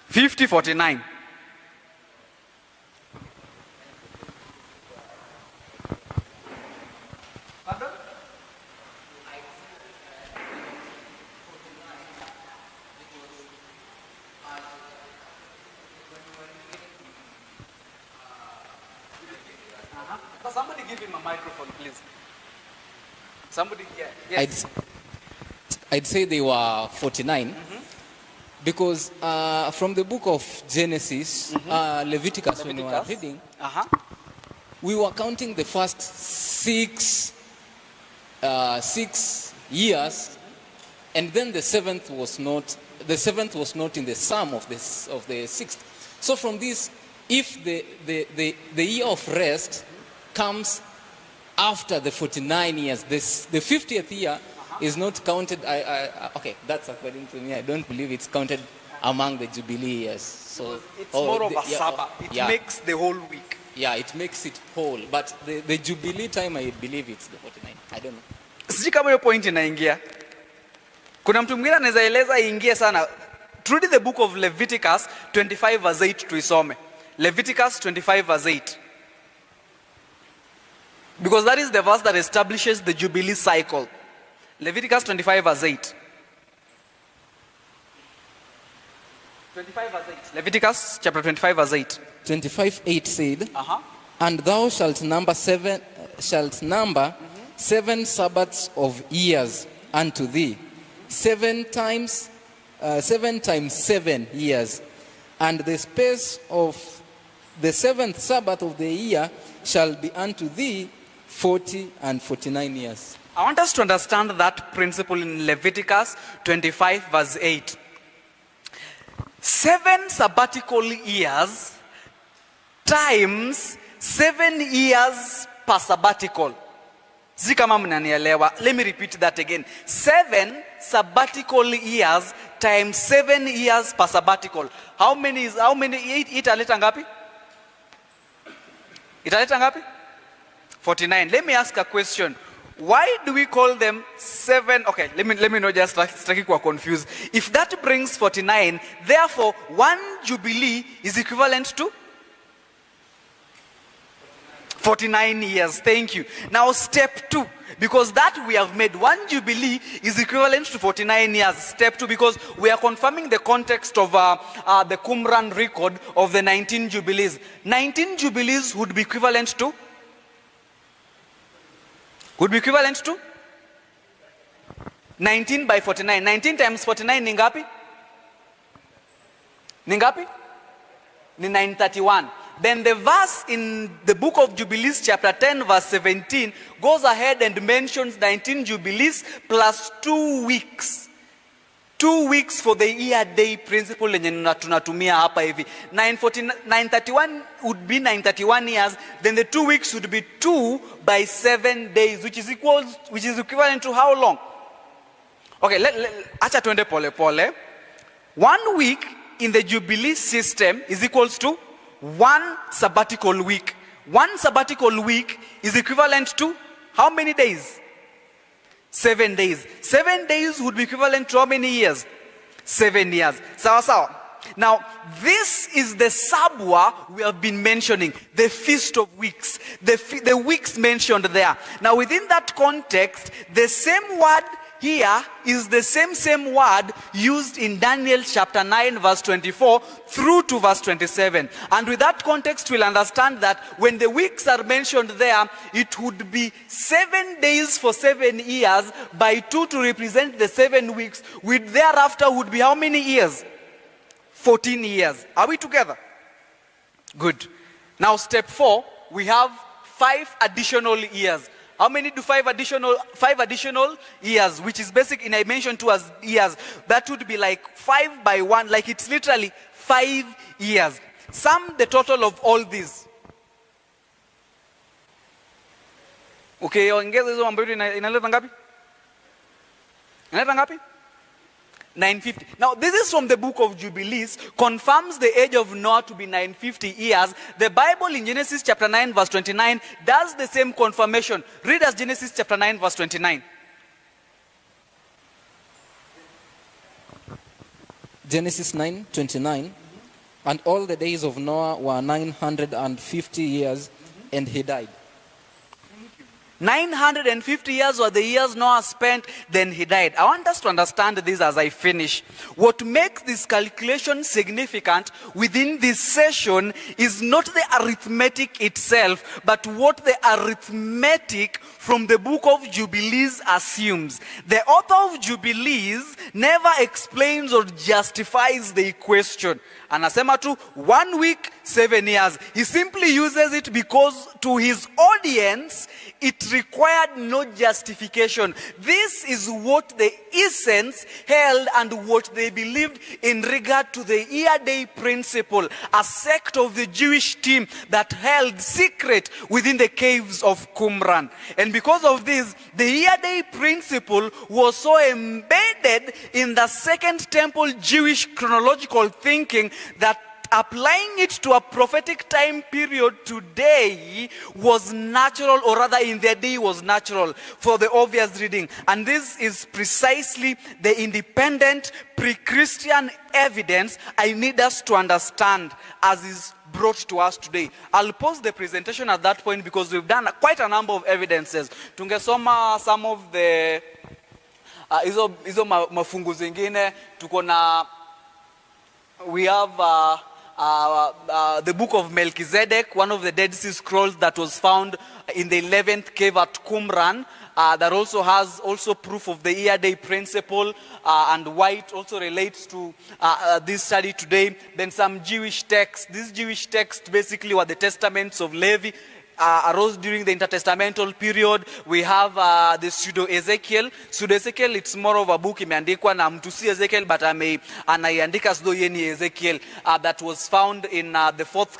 5049. Pardon? Somebody give him a microphone, please. Somebody, yeah. Yes. I'd say they were 49, because from the book of Genesis, Leviticus, when we were reading, we were counting the first 6 years And then the seventh was not in the sum of the sixth. So from this, if the year of rest comes after the 49 years, the 50th year is not counted. Okay, that's according to me. I don't believe it's counted among the Jubilee years. So it's more of a Sabbath. It makes the whole week. Yeah, it makes it whole. But the Jubilee time, I believe it's the 49. I don't know. Sijui kama hiyo point inaingia. Kuna mtu mwingine anaweza eleza ingie sana. Read the book of Leviticus 25 verse 8 tuisome. Leviticus 25 verse 8. Because that is the verse that establishes the Jubilee cycle. Leviticus 25 verse 8. 25 verse 8. Leviticus chapter 25 verse 8. 25:8 said, and thou shalt number seven Sabbaths of years unto thee, 7 times 7 years, and the space of the 7th Sabbath of the year shall be unto thee 40 and 49 years. I want us to understand that principle in Leviticus 25 verse 8. 7 sabbatical years times 7 years per sabbatical. Zikama mnanielewa. Let me repeat that again. 7 sabbatical years times 7 years per sabbatical. How many? Italeta ngapi? Italeta ngapi? 49. Let me ask a question. Why do we call them 7? Okay, let me not just start confused. If that brings 49, therefore 1 Jubilee is equivalent to 49 years. Thank you. Now step 2. Because that we have made 1 Jubilee is equivalent to 49 years. Step 2, because we are confirming the context of the Qumran record of the 19 Jubilees. 19 Jubilees would be equivalent to? Would be equivalent to? 19 by 49. 19 times 49 ni ngapi? Ni ngapi? Ni 931. Then the verse in the book of Jubilees chapter 10 verse 17 goes ahead and mentions 19 Jubilees plus 2 weeks. 2 weeks for the year day principle lenye tunatumia hapa hivi. 931 would be 931 years. Then the 2 weeks would be 2 by 7 days, which is equivalent to how long? Okay, acha tuende pole pole. 1 week in the Jubilee system is equals to 1 sabbatical week. 1 sabbatical week is equivalent to how many days? 7 days. 7 days would be equivalent to how many years? 7 years. Sawa sawa. Now, this is the sabwa we have been mentioning, the Feast of Weeks, the weeks mentioned there. Now, within that context, the same word here is the same word used in Daniel chapter 9 verse 24 through to verse 27. And with that context, we'll understand that when the weeks are mentioned there, it would be 7 days for 7 years by 2 to represent the 7 weeks, which thereafter would be how many years? 14 years. Are we together? Good. Now step 4, we have 5 additional years. How many do 5 additional years, which is basic in I mentioned 2 as years. That would be like 5 by 1, like it's literally 5 years. Sum the total of all these. Okay, ongeza hizo ambayo inaleta ngapi? Inaleta ngapi? 950. Now, this is from the book of Jubilees, confirms the age of Noah to be 950 years. The Bible in Genesis chapter 9 verse 29 does the same confirmation. Read as Genesis chapter 9 verse 29. Genesis 9:29. And all the days of Noah were 950 years, and he died. 950 years were the years Noah spent, then he died. I want us to understand this as I finish. What makes this calculation significant within this session is not the arithmetic itself, but what the arithmetic from the book of Jubilees assumes. The author of Jubilees never explains or justifies the equation. Anasema tu 1 week, 7 years. He simply uses it because to his audience, it required no justification. This is what the essence held and what they believed in regard to the year-day principle, a sect of the Jewish team that held secret within the caves of Qumran. And because of this, the year-day principle was so embedded in the Second Temple Jewish chronological thinking that applying it to a prophetic time period today was natural, or rather in their day was natural for the obvious reading. And this is precisely the independent pre-Christian evidence I need us to understand as is brought to us today. I'll pause the presentation at that point because we've done quite a number of evidences. Tungesoma some of the hizo mafungu zingine. Tuko na, we have the book of Melchizedek, one of the Dead Sea Scrolls that was found in the 11th cave at Qumran, that also has proof of the year-day principle, and why it also relates to this study today. Then some Jewish texts. These Jewish texts basically were the testaments of Levi, arose during the intertestamental period. We have the pseudo-Ezekiel. Pseudo-Ezekiel, it's more of a book imeandikwa na mtu si Ezekiel, but anaiandika as though yeye ni Ezekiel, that was found in the fourth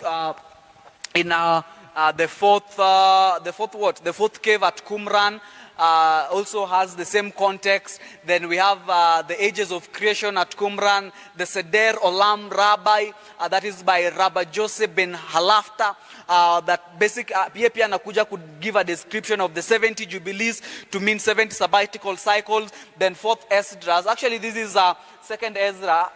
cave at Qumran. Also has the same context. Then we have the ages of creation at Qumran, the Seder Olam Rabbi, that is by Rabbi Joseph ben Halafta, that basic pia nakuja could give a description of the 70 Jubilees to mean 70 sabbatical cycles. Then fourth Esdras. Actually, this is second Ezra,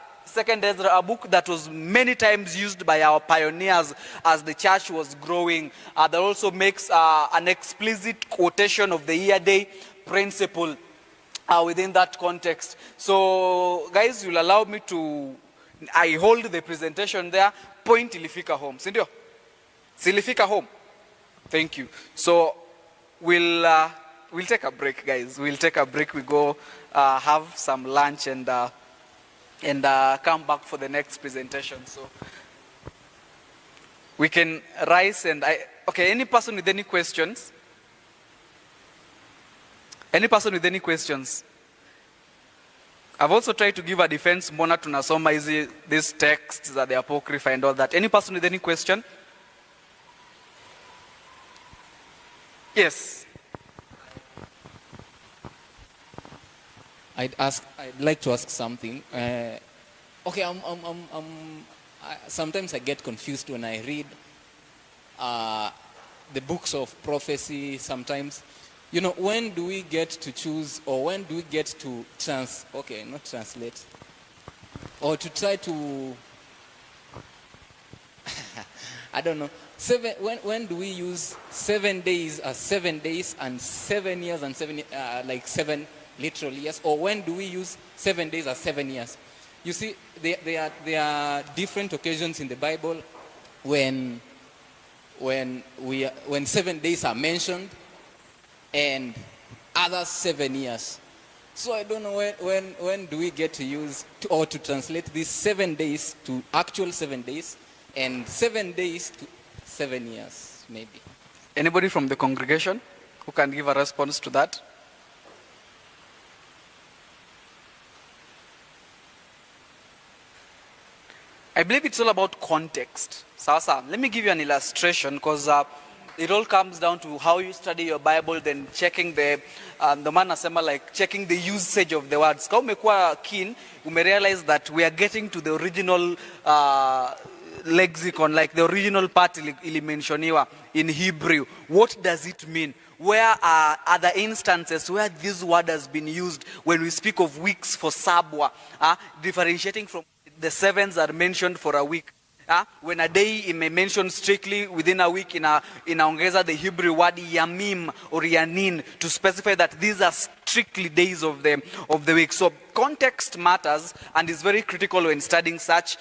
a book that was many times used by our pioneers as the church was growing. That also makes an explicit quotation of the year-day principle within that context. So, guys, you'll allow me to, I hold the presentation there. Point ilifika home. Sindio? Silifika home. Thank you. So, we'll take a break, guys. We'll take a break. We go have some lunch and come back for the next presentation. So we can rise and okay, any person with any questions? Any person with any questions? I've also tried to give a defense. Mbona tunasoma these texts that the Apocrypha and all that. Any person with any question? Yes. I'd like to ask something. Okay, sometimes I get confused when I read the books of prophecy. Sometimes, when do we get to choose, or when do we get to not translate, or to try to, I don't know. When do we use 7 days as 7 days and 7 years and 7 literal years, or when do we use 7 days as 7 years? You see, there are different occasions in the Bible when 7 days are mentioned, and other 7 years. So I don't know when do we get to use or to translate these 7 days to actual 7 days, and 7 days to 7 years, maybe. Anybody from the congregation who can give a response to that? I believe it's all about context. Sasa, let me give you an illustration, because it all comes down to how you study your Bible, then checking the man asema, like checking the usage of the words. Kama umekuwa keen, umerealize that we are getting to the original lexicon, like the original part ilimensioniwa in Hebrew. What does it mean? Where are other instances where this word has been used when we speak of weeks for sabwa, differentiating from the sevens are mentioned for a week. When a day it may mention strictly within a week, inaongeza the Hebrew word yamim or yanin to specify that these are strictly days of the week. So context matters and is very critical when studying such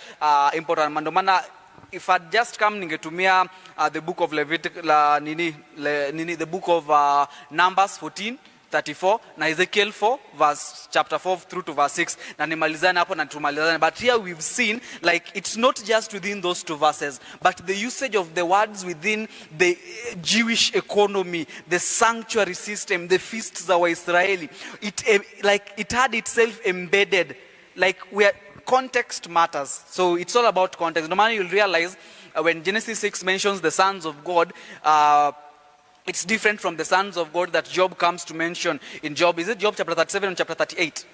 important. Mandomana, if I'd just come ningetumia the book of Leviticus, the book of Numbers 14 34 na Ezekiel 4 verse chapter 4 through to verse 6 na nimalizane hapo na tumalizane. But here we've seen like it's not just within those two verses, but the usage of the words within the Jewish economy, the sanctuary system, the feasts za Waisraeli, it had itself embedded, like where context matters. So it's all about context. Normally you'll realize when Genesis 6 mentions the sons of God, it's different from the sons of God that Job comes to mention in Job. Is it Job chapter 37 or chapter 38?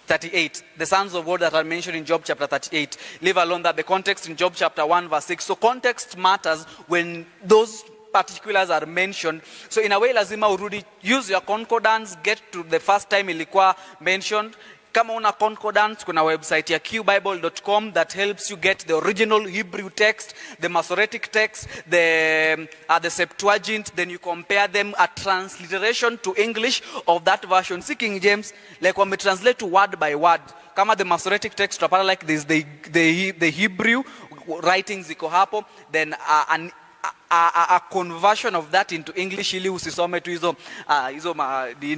38. The sons of God that are mentioned in Job chapter 38. Leave alone that the context in Job chapter 1 verse 6. So context matters when those particulars are mentioned. So in a way lazima urudi, use your concordance, get to the first time ilikuwa mentioned. Kama una concordance, kuna website ya qbible.com that helps you get the original Hebrew text, the Masoretic text, the Septuagint, then you compare them, a transliteration to English of that version. See King James, like when we translate to word by word, kama the Masoretic text, like this, the Hebrew writings ziko hapo, then a conversion of that into English, ili usisome tu hizo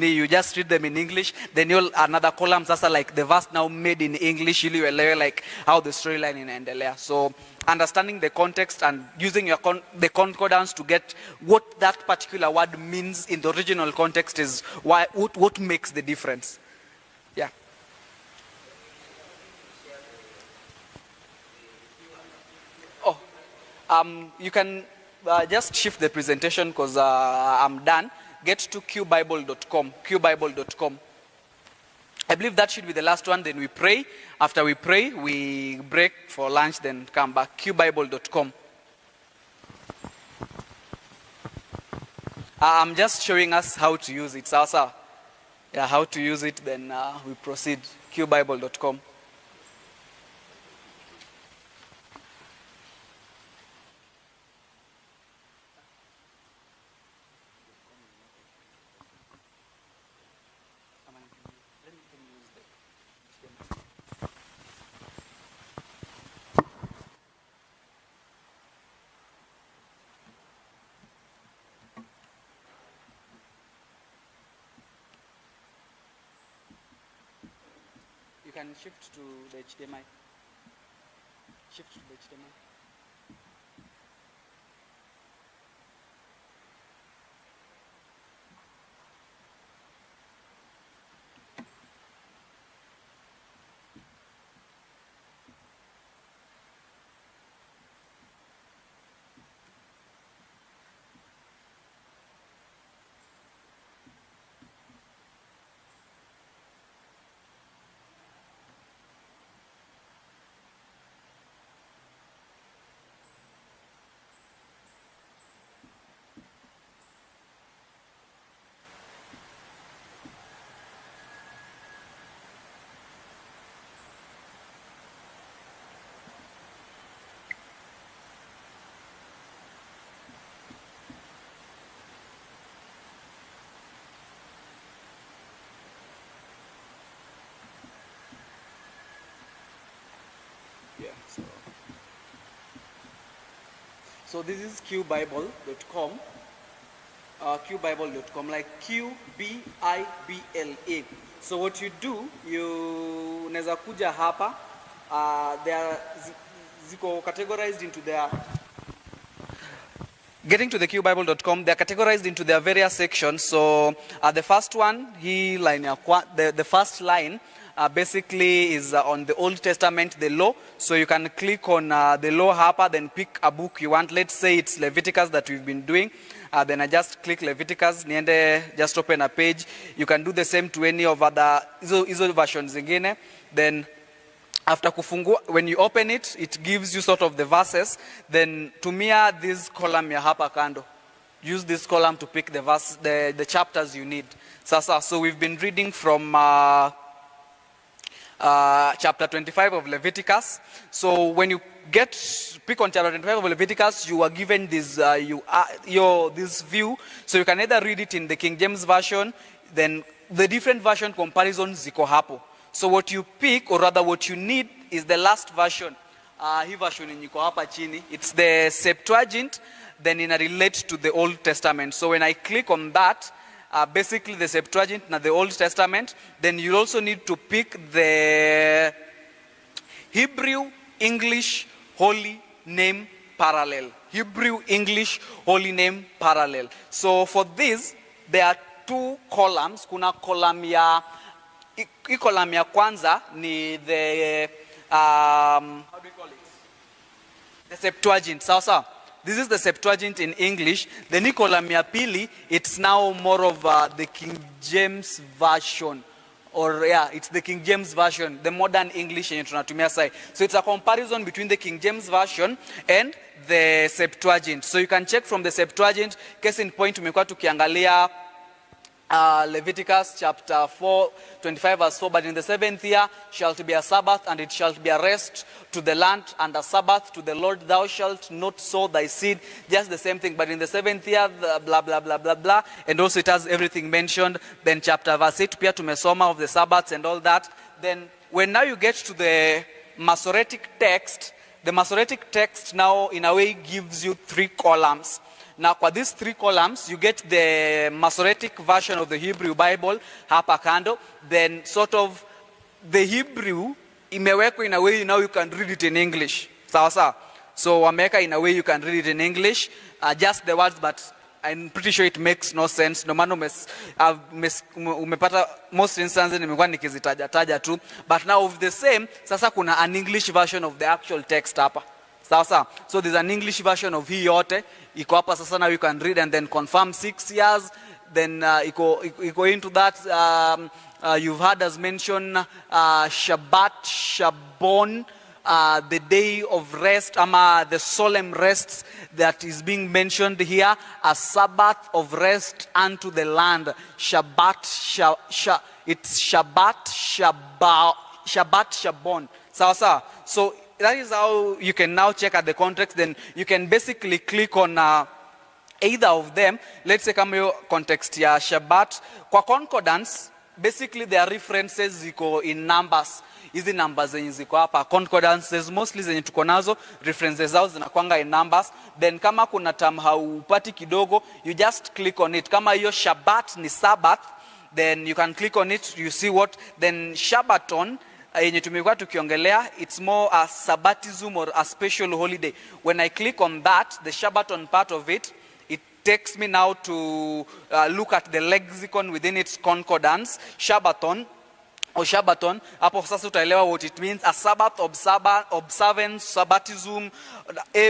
you just read them in English, then you'll another column sasa like the verse now made in English, ili uelewe like how the storyline inaendelea. So understanding the context and using the concordance to get what that particular word means in the original context is what makes the difference. Yeah. You can just shift the presentation because I'm done. Get to qbible.com. qbible.com. I believe that should be the last one. Then we pray. After we pray, we break for lunch, then come back. qbible.com. I'm just showing us how to use it. Sasa, yeah, how to use it. Then we proceed. qbible.com. You can shift to the HDMI. Shift to the HDMI. Yeah, so this is qbible.com. qbible.com, like QBIBLA. So what you do, you unaweza kuja hapa, they are ziko categorized into their, getting to the qbible.com, they are categorized into their various sections. So the first one, the first line basically is on the Old Testament, the law. So you can click on the law hapa, then pick a book you want. Let's say it's Leviticus that we've been doing. Then I just click Leviticus, niende just open a page. You can do the same to any of other izo versions zingine. Then after kufungua, when you open it, it gives you sort of the verses. Then tumia this column ya hapa kando. Use this column to pick the verse, the chapters you need. So we've been reading from chapter 25 of Leviticus. So when you pick on chapter 25 of Leviticus, you are given this this view. So you can either read it in the King James version, then the different version comparisons ziko hapo. So what you pick, or rather what you need, is the last version. Hii version niko hapa chini. It's the Septuagint, then it relates to the Old Testament. So when I click on that, basically the Septuagint and the Old Testament, then you also need to pick the Hebrew English Holy Name Parallel. Hebrew English Holy Name Parallel. So for this, there are two columns. Kuna column ya, hii column ya kwanza ni the, how do you call it? The Septuagint. Sawa. This is the Septuagint in English. The hii column ya pili, it's now more of the King James Version. Or yeah, it's the King James Version, the modern English yenye tunatumia sai. So it's a comparison between the King James Version and the Septuagint. So you can check from the Septuagint. Case in point, tumekuwa tukiangalia Leviticus chapter 4, 25 verse 4, but in the 7th year shall be a Sabbath, and it shall be a rest to the land, and a Sabbath to the Lord. Thou shalt not sow thy seed. Just the same thing, but in the 7th year, blah, blah, blah, blah, blah. And also it has everything mentioned. Then chapter verse 8, pia tumesoma of the Sabbaths and all that. Then when now you get to the Masoretic text, the Masoretic text now in a way gives you 3 columns. Now, for these 3 columns, you get the Masoretic version of the Hebrew Bible, hapa kando. Then sort of the Hebrew, imewekwa in a way now you can read it in English. Sawa. So, wameka in a way you can read it in English. Just the words, but I'm pretty sure it makes no sense. No matter umepata most instances nimekuwa nikizitaja tu. But now of the same, sasa kuna an English version of the actual text hapa. Sawa. So there's an English version of hii yote. Iko hapa sasa, now you can read and then confirm 6 years. Then iko into that. You've heard us mention Shabbat, Shabbon, the day of rest, the solemn rest that is being mentioned here, a Sabbath of rest unto the land. Shabbat, it's Shabbat, Shabbon. Sawa. So that is how you can now check at the context. Then you can basically click on either of them. Let's say kama hiyo context ya Shabbat. Kwa concordance, basically there are references ziko in numbers. Hizi numbers zenye ziko hapa. Concordances mostly zenye tuko nazo, references zao zinakuanga in numbers. Then kama kuna term haupati kidogo, you just click on it. Kama hiyo Shabbat ni Sabbath, then you can click on it, you see what. Then Shabbaton, yenye tumekuwa tukiongelea, it's more a sabbatism or a special holiday. When I click on that, the Shabbaton part of it, it takes me now to look at the lexicon within its concordance. Shabbaton, hapo sasa utaelewa what it means. A Sabbath, observance, sabbatism.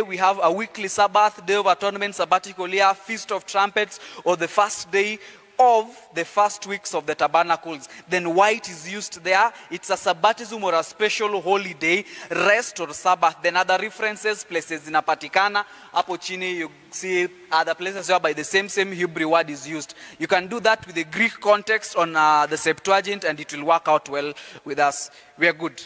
We have a weekly Sabbath, Day of Atonement, Sabbatical year, Feast of Trumpets, or the first day of the first weeks of the tabernacles. Then white is used there. It's a sabbatism or a special holiday, rest or Sabbath. Then other references, places zinapatikana. Hapo chini you see other places where by the same Hebrew word is used. You can do that with the Greek context on the Septuagint, and it will work out well with us. We are good.